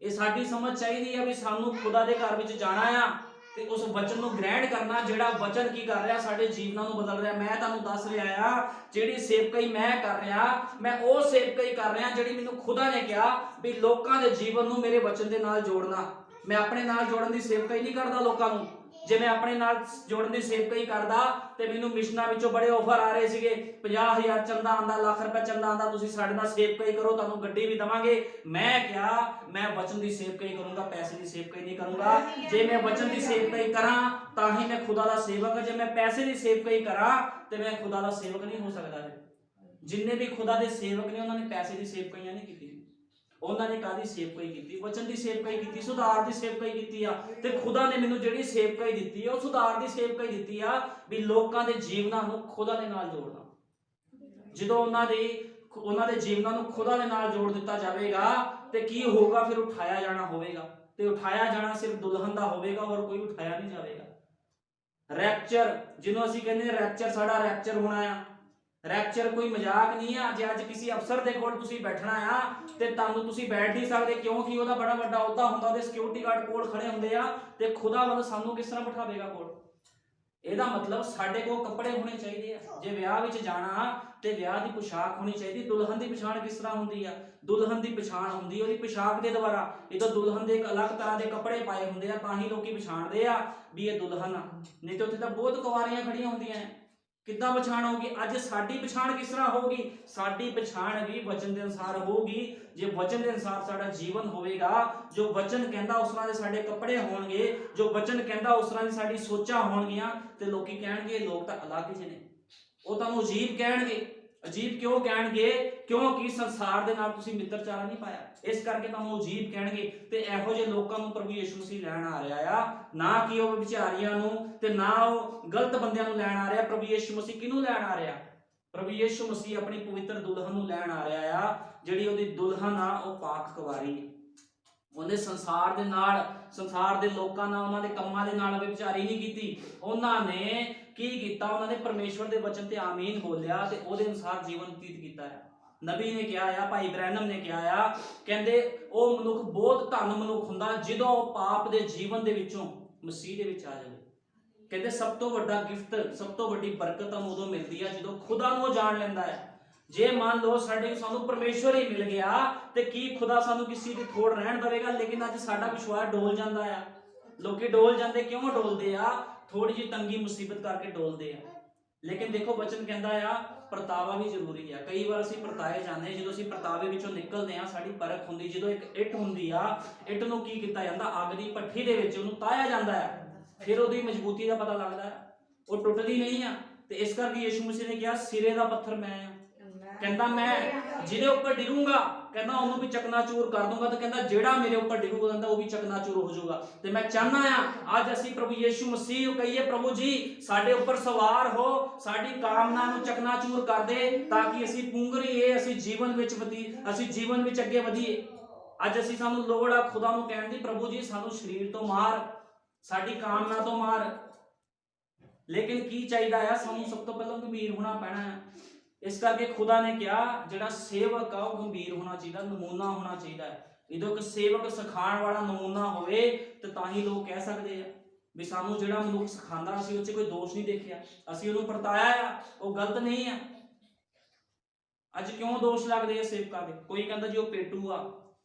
ਇਹ ਸਾਡੀ ਸਮਝ ਚਾਹੀਦੀ ਆ ਵੀ ਸਾਨੂੰ ਖੁਦਾ ਦੇ ਘਰ ਵਿੱਚ ਜਾਣਾ ਆ ਤੇ ਉਸ ਵਚਨ ਨੂੰ ਗ੍ਰਹਿਣ ਕਰਨਾ, ਜਿਹੜਾ ਵਚਨ ਕੀ ਕਰ ਰਿਹਾ, ਸਾਡੇ ਜੀਵਨਾਂ ਨੂੰ ਬਦਲ ਰਿਹਾ। ਮੈਂ ਤੁਹਾਨੂੰ ਦੱਸ ਰਿਹਾ ਆ, ਜਿਹੜੀ ਸੇਵਕਾਈ ਮੈਂ ਕਰ ਰਿਹਾ, ਮੈਂ ਉਹ ਸੇਵਕਾਈ ਕਰ ਰਿਹਾ ਜਿਹੜੀ ਮੈਨੂੰ ਖੁਦਾ ਨੇ ਕਿਹਾ ਵੀ ਲੋਕਾਂ ਦੇ ਜੀਵਨ ਨੂੰ ਮੇਰੇ ਵਚਨ ਦੇ ਨਾਲ ਜੋੜਨਾ। ਮੈਂ ਆਪਣੇ ਨਾਲ ਜੋੜਨ ਦੀ ਸੇਵਕਾਈ ਨਹੀਂ ਕਰਦਾ ਲੋਕਾਂ ਨੂੰ। ਜੇ ਮੈਂ ਆਪਣੇ ਨਾਲ ਜੋੜਨ ਦੀ ਸੇਵਕਾਈ ਕਰਦਾ ਤੇ ਮੈਨੂੰ ਮਿਸ਼ਨਾਂ ਵਿੱਚੋਂ ਬੜੇ ਆਫਰ ਆ ਰਹੇ ਸੀਗੇ, 50,000 ਚੰਦਾ ਆਂਦਾ, ਲੱਖ ਰੁਪਏ ਚੰਦਾ ਆਂਦਾ, ਤੁਸੀਂ ਸਾਡੇ ਨਾਲ ਸੇਵਕਾਈ ਕਰੋ, ਤੁਹਾਨੂੰ ਗੱਡੀ ਵੀ ਦਵਾਂਗੇ। ਮੈਂ ਕਿਹਾ ਮੈਂ ਵਚਨ ਦੀ ਸੇਵਕਾਈ ਕਰੂੰਗਾ, ਪੈਸੇ ਦੀ ਸੇਵਕਾਈ ਨਹੀਂ ਕਰੂੰਗਾ। ਜੇ ਮੈਂ ਵਚਨ ਦੀ ਸੇਵਕਾਈ ਕਰਾਂ ਤਾਂ ਹੀ ਮੈਂ ਖੁਦਾ ਦਾ ਸੇਵਕ ਹਾਂ। ਜੇ ਮੈਂ ਪੈਸੇ ਦੀ ਸੇਵਕਾਈ ਕਰਾਂ ਤੇ ਮੈਂ ਖੁਦਾ ਦਾ ਸੇਵਕ ਨਹੀਂ ਹੋ ਸਕਦਾ। ਜਿੰਨੇ ਵੀ ਖੁਦਾ ਦੇ ਸੇਵਕ ਨੇ ਉਹਨਾਂ ਨੇ ਪੈਸੇ ਦੀ ਸੇਵਕਾਈਆਂ ਨਹੀਂ ਕੀਤੀ। ਉਹਨਾਂ ਨੇ ਕਾਹਦੀ ਸੇਵਕਾਈ ਕੀਤੀ? ਵਚਨ ਦੀ ਸੇਵਕਾਈ ਕੀਤੀ, ਸੁਧਾਰ ਦੀ ਸੇਵਕਾਈ ਕੀਤੀ ਆ। ਤੇ ਖੁਦਾ ਨੇ ਮੈਨੂੰ ਜਿਹੜੀ ਸੇਵਕਾਈ ਦਿੱਤੀ ਆ ਉਹ ਸੁਧਾਰ ਦੀ ਸੇਵਕਾਈ ਦਿੱਤੀ ਆ, ਵੀ ਲੋਕਾਂ ਦੇ ਜੀਵਨਾਂ ਨੂੰ ਖੁਦਾ ਦੇ ਨਾਲ ਜੋੜਨਾ। ਜਦੋਂ ਉਹਨਾਂ ਦੇ ਜੀਵਨਾਂ ਨੂੰ ਖੁਦਾ ਦੇ ਨਾਲ ਜੋੜ ਦਿੱਤਾ ਜਾਵੇਗਾ ਤੇ ਕੀ ਹੋਊਗਾ? ਫਿਰ ਉਠਾਇਆ ਜਾਣਾ ਹੋਵੇਗਾ, ਤੇ ਉਠਾਇਆ ਜਾਣਾ ਸਿਰਫ ਦੁਲਹਨ ਦਾ ਹੋਵੇਗਾ, ਹੋਰ ਕੋਈ ਉਠਾਇਆ ਨਹੀਂ ਜਾਵੇਗਾ। ਰੈਪਚਰ ਜਿਹਨੂੰ ਅਸੀਂ ਕਹਿੰਦੇ ਰੈਪਚਰ, ਸਾਡਾ ਰੈਪਚਰ ਹੋਣਾ ਆ। ਰੈਪਚਰ ਕੋਈ ਮਜ਼ਾਕ ਨਹੀਂ ਆ। ਜੇ ਅੱਜ ਕਿਸੇ ਅਫਸਰ ਦੇ ਕੋਲ ਤੁਸੀਂ ਬੈਠਣਾ ਆ ਤੇ ਤੁਹਾਨੂੰ ਤੁਸੀਂ ਬੈਠ ਨਹੀਂ ਸਕਦੇ, ਕਿਉਂਕਿ ਉਹਦਾ ਬੜਾ ਵੱਡਾ ਅਹੁਦਾ ਹੁੰਦਾ, ਉਹਦੇ ਸਿਕਿਉਰਿਟੀ ਗਾਰਡ ਕੋਲ ਖੜੇ ਹੁੰਦੇ ਆ, ਤੇ ਖੁਦਾਵੰਦ ਸਾਨੂੰ ਕਿਸ ਤਰ੍ਹਾਂ ਬਿਠਾਵੇਗਾ ਕੋਲ? ਇਹਦਾ ਮਤਲਬ ਸਾਡੇ ਕੋਲ ਕੱਪੜੇ ਹੋਣੇ ਚਾਹੀਦੇ ਆ। ਜੇ ਵਿਆਹ ਵਿੱਚ ਜਾਣਾ ਤੇ ਵਿਆਹ ਦੀ ਪੋਸ਼ਾਕ ਹੋਣੀ ਚਾਹੀਦੀ। ਦੁਲਹਨ ਦੀ ਪਛਾਣ ਕਿਸ ਤਰ੍ਹਾਂ ਹੁੰਦੀ ਆ? ਦੁਲਹਨ ਦੀ ਪਛਾਣ ਹੁੰਦੀ ਉਹਦੀ ਪੋਸ਼ਾਕ ਦੇ ਦੁਆਰਾ। ਜਦੋਂ ਦੁਲਹਨ ਦੇ ਇੱਕ ਅਲੱਗ ਤਰ੍ਹਾਂ ਦੇ ਕੱਪੜੇ ਪਾਏ ਹੁੰਦੇ ਆ ਤਾਂ ਹੀ ਲੋਕੀ ਪਛਾਣਦੇ ਆ ਵੀ ਇਹ ਦੁਲਹਨ ਆ, ਨਹੀਂ ਤੇ ਉੱਥੇ ਤਾਂ ਬਹੁਤ ਕੁਆਰੀਆਂ ਖੜੀਆਂ ਹੁੰਦੀਆਂ ਨੇ। ਕਿੱਦਾਂ ਪਛਾਣ ਹੋਊਗੀ? ਅੱਜ ਸਾਡੀ ਪਛਾਣ ਕਿਸ ਤਰ੍ਹਾਂ ਹੋਊਗੀ? ਸਾਡੀ ਪਛਾਣ ਵੀ ਵਚਨ ਦੇ ਅਨੁਸਾਰ ਹੋਊਗੀ। ਜੇ ਵਚਨ ਦੇ ਅਨੁਸਾਰ ਸਾਡਾ ਜੀਵਨ ਹੋਵੇਗਾ, ਜੋ ਵਚਨ ਕਹਿੰਦਾ ਉਸ ਤਰ੍ਹਾਂ ਦੇ ਸਾਡੇ ਕੱਪੜੇ ਹੋਣਗੇ, ਜੋ ਵਚਨ ਕਹਿੰਦਾ ਉਸ ਤਰ੍ਹਾਂ ਦੀ ਸਾਡੀ ਸੋਚਾਂ ਹੋਣਗੀਆਂ, ਤੇ ਲੋਕੀ ਕਹਿਣਗੇ ਇਹ ਲੋਕ ਤਾਂ ਅਲੱਗ ਜਿਹੇ ਨੇ। ਉਹ ਤੁਹਾਨੂੰ ਅਜੀਬ ਕਹਿਣਗੇ। ਅਜੀਬ ਕਿਉਂ ਕਹਿਣਗੇ? ਕਿਉਂਕਿ ਸੰਸਾਰ ਦੇ ਨਾਲ ਤੁਸੀਂ ਮਿੱਤਰਚਾਰਾ ਨਹੀਂ ਪਾਇਆ, ਇਸ ਕਰਕੇ ਤੁਹਾਨੂੰ ਅਜੀਬ ਕਹਿਣਗੇ। ਤੇ ਇਹੋ ਜਿਹੇ ਲੋਕਾਂ ਨੂੰ ਪ੍ਰਭੂ ਯਿਸੂ ਮਸੀਹ ਲੈਣ ਆ ਰਿਹਾ ਆ, ਨਾ ਕਿ ਉਹ ਵਿਚਾਰੀਆਂ ਨੂੰ ਤੇ ਨਾ ਉਹ ਗਲਤ ਬੰਦਿਆਂ ਨੂੰ ਲੈਣ ਆ ਰਿਹਾ। ਪ੍ਰਭੂ ਯਿਸੂ ਮਸੀਹ ਕਿਹਨੂੰ ਲੈਣ ਆ ਰਿਹਾ? ਪ੍ਰਭੂ ਯਿਸੂ ਮਸੀਹ ਆਪਣੀ ਪਵਿੱਤਰ ਦੁਲਹਨ ਨੂੰ ਲੈਣ ਆ ਰਿਹਾ ਆ। ਜਿਹੜੀ ਉਹਦੀ ਦੁਲਹਨ ਆ ਉਹ ਪਾਕ ਕੁਵਾਰੀ ਹੈ। ਉਹਨੇ ਸੰਸਾਰ ਦੇ ਨਾਲ, ਸੰਸਾਰ ਦੇ ਲੋਕਾਂ ਨਾਲ, ਉਹਨਾਂ ਦੇ ਕੰਮਾਂ ਦੇ ਨਾਲ ਵਿਚਾਰੀ ਨਹੀਂ ਕੀਤੀ। ਉਹਨਾਂ ਨੇ ਕੀ ਕੀਤਾ? ਉਹਨਾਂ ਨੇ ਪਰਮੇਸ਼ਵਰ ਦੇ ਵਚਨ ਤੇ ਆਮੀਨ ਬੋਲਿਆ ਤੇ ਉਹਦੇ ਅਨੁਸਾਰ ਜੀਵਨ ਬਤੀਤ ਕੀਤਾ ਹੈ। ਨਬੀ ਨੇ ਕਿਹਾ ਆ, ਭਾਈ ਬ੍ਰੈਨਮ ਨੇ ਕਿਹਾ ਆ, ਕਹਿੰਦੇ ਉਹ ਮਨੁੱਖ ਬਹੁਤ ਧੰਨ ਮਨੁੱਖ ਹੁੰਦਾ ਜਦੋਂ ਉਹ ਪਾਪ ਦੇ ਜੀਵਨ ਦੇ ਵਿੱਚੋਂ ਮਸੀਹ ਦੇ ਵਿੱਚ ਆ ਜਾਵੇ। ਕਹਿੰਦੇ ਸਭ ਤੋਂ ਵੱਡਾ ਗਿਫਟ, ਸਭ ਤੋਂ ਵੱਡੀ ਬਰਕਤ ਤੁਹਾਨੂੰ ਉਦੋਂ ਮਿਲਦੀ ਆ ਜਦੋਂ ਖੁਦਾ ਨੂੰ ਉਹ ਜਾਣ ਲੈਂਦਾ ਹੈ। ਜੇ ਮੰਨ ਲਓ ਸਾਨੂੰ ਪਰਮੇਸ਼ਵਰ ਹੀ ਮਿਲ ਗਿਆ ਤੇ ਕੀ ਖੁਦਾ ਸਾਨੂੰ ਕਿਸੇ ਦੀ ਥੋੜ ਰਹਿਣ ਦੇਵੇਗਾ? ਲੇਕਿਨ ਅੱਜ ਸਾਡਾ ਵਿਸ਼ਵਾਸ ਡੋਲ ਜਾਂਦਾ ਆ। ਲੋਕੀ ਡੋਲ ਜਾਂਦੇ, ਕਿਉਂ ਡੋਲਦੇ ਆ? ਥੋੜੀ ਜਿਹੀ ਤੰਗੀ ਮੁਸੀਬਤ ਕਰਕੇ ਡੋਲਦੇ ਆ। ਲੇਕਿਨ ਦੇਖੋ ਵਚਨ ਕਹਿੰਦਾ ਆ ਪਰਤਾਵਾ ਵੀ ਜ਼ਰੂਰੀ ਆ। ਕਈ ਵਾਰ ਅਸੀਂ ਪਰਤਾਏ ਜਾਂਦੇ, ਜਦੋਂ ਅਸੀਂ ਪਰਤਾਵੇ ਵਿੱਚੋਂ ਨਿਕਲਦੇ ਆ ਸਾਡੀ ਪਰਖ ਹੁੰਦੀ। ਜਦੋਂ ਇੱਕ ਇੱਟ ਹੁੰਦੀ ਆ, ਇੱਟ ਨੂੰ ਕੀ ਕੀਤਾ ਜਾਂਦਾ? ਅੱਗ ਦੀ ਭੱਠੀ ਦੇ ਵਿੱਚ ਉਹਨੂੰ ਤਾਇਆ ਜਾਂਦਾ ਹੈ, ਫਿਰ ਉਹਦੀ ਮਜ਼ਬੂਤੀ ਦਾ ਪਤਾ ਲੱਗਦਾ ਹੈ, ਉਹ ਟੁੱਟਦੀ ਨਹੀਂ ਆ। ਤੇ ਇਸ ਕਰਕੇ ਯਿਸੂ ਮਸੀਹ ਨੇ ਕਿਹਾ ਸਿਰੇ ਦਾ ਪੱਥਰ ਮੈਂ ਆ। ਕਹਿੰਦਾ ਮੈਂ ਜਿਹਦੇ ਉੱਪਰ ਡਿਰੂੰਗਾ, ਕਹਿੰਦਾ ਉਹਨੂੰ ਵੀ ਚਕਨਾਚੂਰ ਕਰ ਦੂੰਗਾ। ਤੇ ਕਹਿੰਦਾ ਜਿਹੜਾ ਮੇਰੇ ਉੱਪਰ ਡਿਰੂਗਾ, ਕਹਿੰਦਾ ਉਹ ਵੀ ਚਕਨਾਚੂਰ ਹੋ ਜਾਊਗਾ। ਤੇ ਮੈਂ ਚਾਹਨਾ ਆ ਅੱਜ ਅਸੀਂ ਪ੍ਰਭੂ ਯਿਸੂ ਮਸੀਹ ਨੂੰ ਕਹੀਏ, ਪ੍ਰਭੂ ਜੀ ਸਾਡੇ ਉੱਪਰ ਸਵਾਰ ਹੋ, ਸਾਡੀ ਕਾਮਨਾ ਨੂੰ ਚਕਨਾਚੂਰ ਕਰ ਦੇ, ਤਾਂ ਕਿ ਅਸੀਂ ਪੁੰਗਰੀਏ, ਅਸੀਂ ਜੀਵਨ ਵਿੱਚ ਅੱਗੇ ਵਧੀਏ। ਅੱਜ ਸਾਨੂੰ ਲੋੜ ਆ ਖੁਦਾ ਨੂੰ ਕਹਿਣ ਦੀ, ਪ੍ਰਭੂ ਜੀ ਸਾਨੂੰ ਸਰੀਰ ਤੋਂ ਮਾਰ, ਸਾਡੀ ਕਾਮਨਾ ਤੋਂ ਮਾਰ। ਲੇਕਿਨ ਕੀ ਚਾਹੀਦਾ ਆ? ਸਾਨੂੰ ਸਭ ਤੋਂ ਪਹਿਲਾਂ ਗੰਭੀਰ ਹੋਣਾ ਪੈਣਾ ਹੈ। ਇਸ ਕਰਕੇ ਖੁਦਾ ਨੇ ਕਿਹਾ ਜਿਹੜਾ ਸੇਵਕ ਆ ਉਹ ਗੰਭੀਰ ਹੋਣਾ ਚਾਹੀਦਾ, ਨਮੂਨਾ ਹੋਣਾ ਚਾਹੀਦਾ ਹੈ। ਜਦੋਂ ਇੱਕ ਸੇਵਕ ਸਿਖਾਉਣ ਵਾਲਾ ਨਮੂਨਾ ਹੋਵੇ ਤੇ ਤਾਂ ਹੀ ਲੋਕ ਕਹਿ ਸਕਦੇ ਆ ਵੀ ਸਾਨੂੰ ਜਿਹੜਾ ਮਨੁੱਖ ਸਿਖਾਉਂਦਾ ਅਸੀਂ ਉਹ 'ਚ ਕੋਈ ਦੋਸ਼ ਨਹੀਂ ਦੇਖਿਆ, ਅਸੀਂ ਉਹਨੂੰ ਪਰਤਾਇਆ ਆ, ਉਹ ਗਲਤ ਨਹੀਂ ਆ। ਅੱਜ ਕਿਉਂ ਦੋਸ਼ ਲੱਗਦੇ ਆ ਸੇਵਕਾਂ ਦੇ? ਕੋਈ ਕਹਿੰਦਾ ਜੀ ਉਹ ਪੇਟੂ ਆ,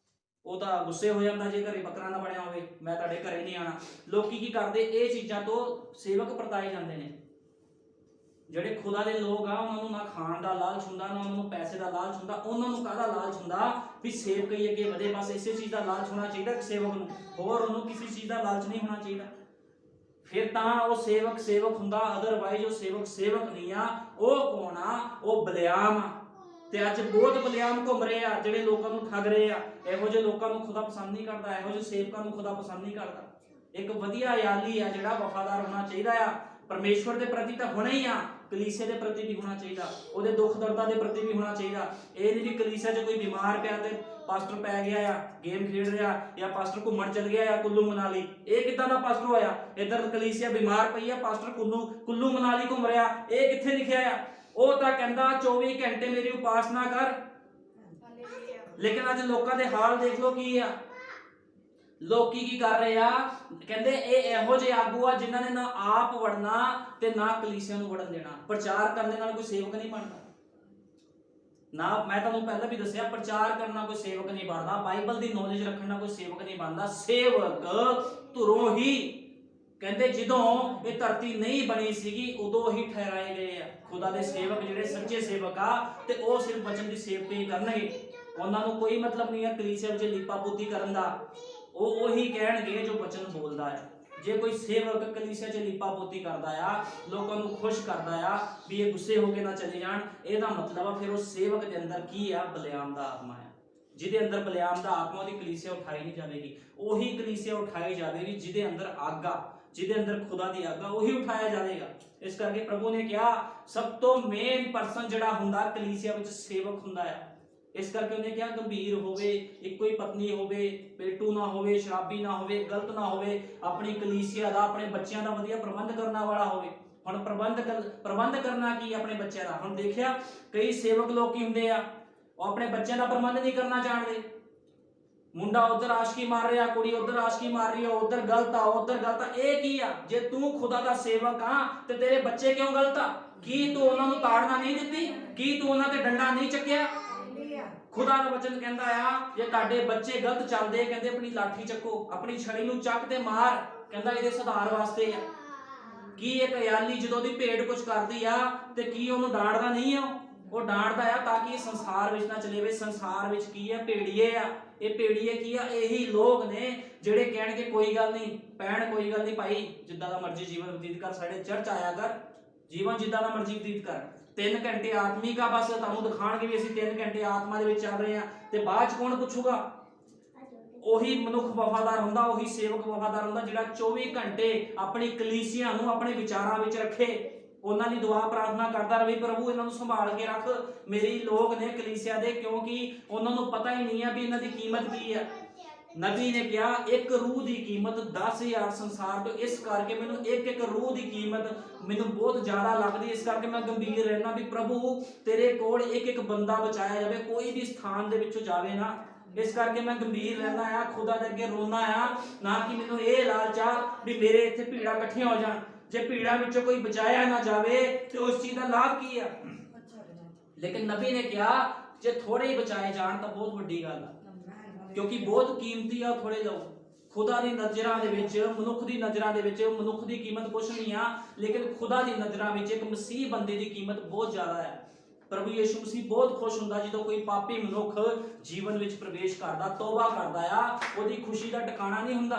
ਉਹ ਤਾਂ ਗੁੱਸੇ ਹੋ ਜਾਂਦਾ ਜੇ ਘਰੇ ਬੱਕਰਾ ਨਾ ਬਣਿਆ ਹੋਵੇ, ਮੈਂ ਤੁਹਾਡੇ ਘਰੇ ਨਹੀਂ ਆਣਾ। ਲੋਕੀ ਕੀ ਕਰਦੇ? ਇਹ ਚੀਜ਼ਾਂ ਤੋਂ ਸੇਵਕ ਪਰਤਾਏ ਜਾਂਦੇ ਨੇ। ਜਿਹੜੇ ਖੁਦਾ ਦੇ ਲੋਕ ਆ ਉਹਨਾਂ ਨੂੰ ਨਾ ਖਾਣ ਦਾ ਲਾਲਚ ਹੁੰਦਾ, ਨਾ ਉਹਨਾਂ ਨੂੰ ਪੈਸੇ ਦਾ ਲਾਲਚ ਹੁੰਦਾ। ਉਹਨਾਂ ਨੂੰ ਕਾਹਦਾ ਲਾਲਚ ਹੁੰਦਾ? ਵੀ ਸੇਵਕ ਹੀ ਅੱਗੇ ਵਧੇ। ਬਸ ਇਸੇ ਚੀਜ਼ ਦਾ ਲਾਲਚ ਹੋਣਾ ਚਾਹੀਦਾ ਕਿ ਸੇਵਕ ਨੂੰ, ਹੋਰ ਉਹਨੂੰ ਕਿਸੇ ਚੀਜ਼ ਦਾ ਲਾਲਚ ਨਹੀਂ ਹੋਣਾ ਚਾਹੀਦਾ। ਫਿਰ ਤਾਂ ਉਹ ਸੇਵਕ ਹੁੰਦਾ। ਅਦਰਵਾਈਜ਼ ਉਹ ਸੇਵਕ ਨਹੀਂ ਆ। ਉਹ ਕੌਣ ਆ? ਉਹ ਬਲਿਆਮ ਆ। ਤੇ ਅੱਜ ਬਹੁਤ ਬਲਿਆਮ ਘੁੰਮ ਰਹੇ ਆ ਜਿਹੜੇ ਲੋਕਾਂ ਨੂੰ ਠੱਗ ਰਹੇ ਆ। ਇਹੋ ਜਿਹੇ ਲੋਕਾਂ ਨੂੰ ਖੁਦਾ ਪਸੰਦ ਨਹੀਂ ਕਰਦਾ, ਇਹੋ ਜਿਹੇ ਸੇਵਕਾਂ ਨੂੰ ਖੁਦਾ ਪਸੰਦ ਨਹੀਂ ਕਰਦਾ। ਇੱਕ ਵਧੀਆ ਯਾਲੀ ਆ ਜਿਹੜਾ ਵਫਾਦਾਰ ਹੋਣਾ ਚਾਹੀਦਾ ਆ, ਪਰਮੇਸ਼ਵਰ ਦੇ ਪ੍ਰਤੀ ਤਾਂ ਹੋਣਾ ਹੀ ਆ, ਕਲੀਸਿਆ ਦੇ ਪ੍ਰਤੀ ਵੀ ਹੋਣਾ ਚਾਹੀਦਾ, ਉਹਦੇ ਦੁੱਖ ਦਰਦਾਂ ਦੇ ਪ੍ਰਤੀ ਵੀ ਹੋਣਾ ਚਾਹੀਦਾ। ਇਹ ਨਹੀਂ ਵੀ ਕਲੀਸਿਆ 'ਚ ਕੋਈ ਬਿਮਾਰ ਪਿਆ ਤੇ ਪਾਸਟਰ ਪੈ ਗਿਆ ਆ, ਗੇਮ ਖੇਡ ਰਿਹਾ, ਜਾਂ ਪਾਸਟਰ ਘੁੰਮਣ ਚਲ ਗਿਆ ਆ ਕੁੱਲੂ ਮਨਾਲੀ। ਇਹ ਕਿੱਦਾਂ ਦਾ ਪਾਸਟਰ ਹੋਇਆ? ਇੱਧਰ ਕਲੀਸਿਆ ਬਿਮਾਰ ਪਈ ਆ, ਪਾਸਟਰ ਕੁੱਲੂ ਮਨਾਲੀ ਘੁੰਮ ਰਿਹਾ। ਇਹ ਕਿੱਥੇ ਲਿਖਿਆ ਆ? ਉਹ ਤਾਂ ਕਹਿੰਦਾ 24 ਘੰਟੇ ਮੇਰੀ ਉਪਾਸਨਾ ਕਰ। ਲੇਕਿਨ ਅੱਜ ਲੋਕਾਂ ਦੇ ਹਾਲ ਦੇਖ ਲਓ ਕੀ ਆ। ਲੋਕੀ ਕੀ ਕਰ ਰਹੇ ਆ? ਕਹਿੰਦੇ ਇਹ ਇਹੋ ਜਿਹੇ ਆਗੂ ਆ ਜਿਨ੍ਹਾਂ ਨੇ ਨਾ ਆਪ ਵੜਨਾ ਤੇ ਨਾ ਕਲੀਸਿਆ ਨੂੰ ਵੜਨ ਦੇਣਾ। ਪ੍ਰਚਾਰ ਕਰਨ ਨਾਲ ਕੋਈ ਸੇਵਕ ਨਹੀਂ ਬਣਦਾ ਨਾ। ਮੈਂ ਤੁਹਾਨੂੰ ਪਹਿਲਾਂ ਵੀ ਦੱਸਿਆ, ਪ੍ਰਚਾਰ ਕਰਨਾ ਕੋਈ ਸੇਵਕ ਨਹੀਂ ਬਣਦਾ, ਬਾਈਬਲ ਦੀ ਨੌਲੇਜ ਰੱਖਣਾ ਕੋਈ ਸੇਵਕ ਨਹੀਂ ਬਣਦਾ। ਸੇਵਕ ਧੁਰੋਂ ਹੀ ਕਹਿੰਦੇ ਜਦੋਂ ਇਹ ਧਰਤੀ ਨਹੀਂ ਬਣੀ ਸੀਗੀ ਉਦੋਂ ਹੀ ਠਹਿਰਾਏ ਗਏ ਆ ਖੁਦਾ ਦੇ ਸੇਵਕ, ਜਿਹੜੇ ਸੱਚੇ ਸੇਵਕ ਆ। ਤੇ ਉਹ ਸਿਰਫ ਵਚਨ ਦੀ ਸੇਵਕੀ ਕਰਨਗੇ। ਉਹਨਾਂ ਨੂੰ ਕੋਈ ਮਤਲਬ ਨਹੀਂ ਹੈ ਕਲੀਸਿਆ ਵਿੱਚ ਲੀਪਾ ਪੋਤੀ ਕਰਨ ਦਾ। ਉਹ ਉਹੀ ਕਹਿਣਗੇ ਜੋ ਵਚਨ ਬੋਲਦਾ ਹੈ। ਜੇ ਕੋਈ ਸੇਵਕ ਕਲੀਸਿਆ 'ਚ ਲੀਪਾ ਪੋਤੀ ਕਰਦਾ ਆ, ਲੋਕਾਂ ਨੂੰ ਖੁਸ਼ ਕਰਦਾ ਆ ਵੀ ਇਹ ਗੁੱਸੇ ਹੋ ਕੇ ਨਾ ਚਲੇ ਜਾਣ, ਇਹਦਾ ਮਤਲਬ ਆ ਫਿਰ ਉਹ ਸੇਵਕ ਦੇ ਅੰਦਰ ਕੀ ਆ? ਬਲਿਆਮ ਦਾ ਆਤਮਾ ਆ। ਜਿਹਦੇ ਅੰਦਰ ਬਲਿਆਮ ਦਾ ਆਤਮਾ, ਉਹਦੀ ਕਲੀਸਿਆ ਉਠਾਈ ਨਹੀਂ ਜਾਵੇਗੀ। ਉਹੀ ਕਲੀਸਿਆ ਉਠਾਈ ਜਾਵੇਗੀ ਜਿਹਦੇ ਅੰਦਰ ਅੱਗ ਆ, ਜਿਹਦੇ ਅੰਦਰ ਖੁਦਾ ਦੀ ਅੱਗ ਆ, ਉਹੀ ਉਠਾਇਆ ਜਾਵੇਗਾ। ਇਸ ਕਰਕੇ ਪ੍ਰਭੂ ਨੇ ਕਿਹਾ ਸਭ ਤੋਂ ਮੇਨ ਪਰਸਨ ਜਿਹੜਾ ਹੁੰਦਾ ਕਲੀਸਿਆ ਵਿੱਚ ਸੇਵਕ ਹੁੰਦਾ ਹੈ। ਇਸ ਕਰਕੇ ਉਹਨੇ ਕਿਹਾ ਗੰਭੀਰ ਹੋਵੇ, ਇੱਕੋ ਹੀ ਪਤਨੀ ਹੋਵੇ, ਪੇਟੂ ਨਾ ਹੋਵੇ, ਸ਼ਰਾਬੀ ਨਾ ਹੋਵੇ, ਗਲਤ ਨਾ ਹੋਵੇ, ਆਪਣੀ ਕਲੀਸਿਆ ਦਾ, ਆਪਣੇ ਬੱਚਿਆਂ ਦਾ ਵਧੀਆ ਪ੍ਰਬੰਧ ਕਰਨ ਵਾਲਾ ਹੋਵੇ। ਹੁਣ ਪ੍ਰਬੰਧ ਕਰਨਾ ਕੀ ਆਪਣੇ ਬੱਚਿਆਂ ਦਾ? ਹੁਣ ਦੇਖਿਆ ਕਈ ਸੇਵਕ ਲੋਕ ਕੀ ਹੁੰਦੇ ਆ, ਉਹ ਆਪਣੇ ਬੱਚਿਆਂ ਦਾ ਪ੍ਰਬੰਧ ਨਹੀਂ ਕਰਨਾ ਚਾਹੁੰਦੇ। ਮੁੰਡਾ ਉਧਰ ਆਸ਼ਕੀ ਮਾਰ ਰਿਹਾ, ਕੁੜੀ ਉਧਰ ਆਸ਼ਕੀ ਮਾਰ ਰਹੀ ਆ, ਉਧਰ ਗਲਤ ਆ, ਉਧਰ ਗਲਤ ਆ। ਇਹ ਕੀ ਆ? ਜੇ ਤੂੰ ਖੁਦਾ ਦਾ ਸੇਵਕ ਆ ਤੇ ਤੇਰੇ ਬੱਚੇ ਕਿਉਂ ਗਲਤ ਆ? ਕੀ ਤੂੰ ਉਹਨਾਂ ਨੂੰ ਤਾੜਨਾ ਨਹੀਂ ਦਿੱਤੀ? ਕੀ ਤੂੰ ਉਹਨਾਂ ਤੇ ਡੰਡਾ ਨਹੀਂ ਚੱਕਿਆ? ਖੁਦਾ ਦਾ ਵਚਨ ਕਹਿੰਦਾ ਆ ਜੇ ਤੁਹਾਡੇ ਬੱਚੇ ਗਲਤ ਚੱਲਦੇ, ਕਹਿੰਦੇ ਆਪਣੀ ਲਾਠੀ ਚੱਕੋ, ਆਪਣੀ ਛੜੀ ਨੂੰ ਚੱਕ ਤੇ ਮਾਰ, ਕਹਿੰਦਾ ਇਹਦੇ ਸੁਧਾਰ ਵਾਸਤੇ ਆ। ਕੀ ਇੱਕ ਯਾਲੀ ਜਦੋਂ ਦੀ ਭੇਡ ਕੁਝ ਕਰਦੀ ਆ ਤੇ ਕੀ ਉਹਨੂੰ ਡਾਂਟਦਾ ਨਹੀਂ ਆ? ਉਹ ਡਾਂਟਦਾ ਆ ਤਾਂ ਕਿ ਸੰਸਾਰ ਵਿੱਚ ਨਾ ਚਲੇ ਵੇ। ਸੰਸਾਰ ਵਿੱਚ ਕੀ ਆ? ਭੇੜੀਏ ਆ। ਇਹ ਭੇੜੀਏ ਕੀ ਆ? ਇਹੀ ਲੋਕ ਨੇ ਜਿਹੜੇ ਕਹਿਣਗੇ ਕੋਈ ਗੱਲ ਨਹੀਂ ਭੈਣ, ਕੋਈ ਗੱਲ ਨਹੀਂ ਭਾਈ, ਜਿੱਦਾਂ ਦਾ ਮਰਜ਼ੀ ਜੀਵਨ ਬਤੀਤ ਕਰ, ਸਾਡੇ ਚਰਚ ਆਇਆ ਕਰ, ਜੀਵਨ ਜਿੱਦਾਂ ਦਾ ਮਰਜ਼ੀ ਬਤੀਤ ਕਰ। 3 ਘੰਟੇ ਆਤਮਿਕ ਆ, ਬਸ ਤੁਹਾਨੂੰ ਦਿਖਾਣਗੇ ਵੀ ਅਸੀਂ 3 ਘੰਟੇ ਆਤਮਾ ਦੇ ਵਿੱਚ ਚੱਲ ਰਹੇ ਆ। ਤੇ ਬਾਅਦ ਚ ਕੌਣ ਪੁੱਛੂਗਾ? ਉਹੀ ਮਨੁੱਖ ਵਫਾਦਾਰ ਹੁੰਦਾ, ਉਹੀ ਸੇਵਕ ਵਫਾਦਾਰ ਹੁੰਦਾ ਜਿਹੜਾ 24 ਘੰਟੇ ਆਪਣੀ ਕਲੀਸਿਆ ਨੂੰ ਆਪਣੇ ਵਿਚਾਰਾਂ ਵਿੱਚ ਰੱਖੇ। ਉਹਨਾਂ ਦੀ ਦੁਆ ਪ੍ਰਾਰਥਨਾ ਕਰਦਾ ਰਹੇ, ਪ੍ਰਭੂ ਇਹਨਾਂ ਨੂੰ ਸੰਭਾਲ ਕੇ ਰੱਖ, ਮੇਰੀ ਲੋਕ ਨੇ ਕਲੀਸਿਆ ਦੇ, ਕਿਉਂਕਿ ਉਹਨਾਂ ਨੂੰ ਪਤਾ ਹੀ ਨਹੀਂ ਆ ਵੀ ਇਹਨਾਂ ਦੀ ਕੀਮਤ ਕੀ ਆ। ਨਬੀ ਨੇ ਕਿਹਾ ਇੱਕ ਰੂਹ ਦੀ ਕੀਮਤ 10,000 ਸੰਸਾਰ ਤੋਂ। ਇਸ ਕਰਕੇ ਮੈਨੂੰ ਇੱਕ ਰੂਹ ਦੀ ਕੀਮਤ ਮੈਨੂੰ ਬਹੁਤ ਜ਼ਿਆਦਾ ਲੱਗਦੀ। ਇਸ ਕਰਕੇ ਮੈਂ ਗੰਭੀਰ ਰਹਿਣਾ ਵੀ ਪ੍ਰਭੂ ਤੇਰੇ ਕੋਲ ਇੱਕ ਬੰਦਾ ਬਚਾਇਆ ਜਾਵੇ। ਕੋਈ ਵੀ ਸਥਾਨ ਦੇ ਵਿੱਚੋਂ ਜਾਵੇ ਨਾ, इस करके मैं गंभीर रहना आ, खुदा दे अगे रोना आ, ना कि मैनू ये लालच आ भी मेरे इत्थे भीड़ां इकट्ठियां हो जाण। जे भीड़ां विचों कोई बचाया ना जावे तो उस चीज का लाभ की है। लेकिन नबी ने कहा जे थोड़े ही बचाए जाण तो बहुत वड्डी गल है, क्योंकि बहुत कीमती आ थोड़े लोग। खुदा दी नज़रां दे विच, मनुख दी नज़रां दे विच मनुख दी कीमत कुछ नहीं आ, लेकिन खुदा दी नज़रां विच एक मसीह बंदे दी कीमत बहुत ज्यादा है। प्रभु यीशु मसीह बहुत खुश हुंदा ਜਦੋਂ कोई पापी मनुख जीवन विच प्रवेश करदा, तौबा करदा आ, ओदी खुशी दा ठिकाना नहीं हुंदा।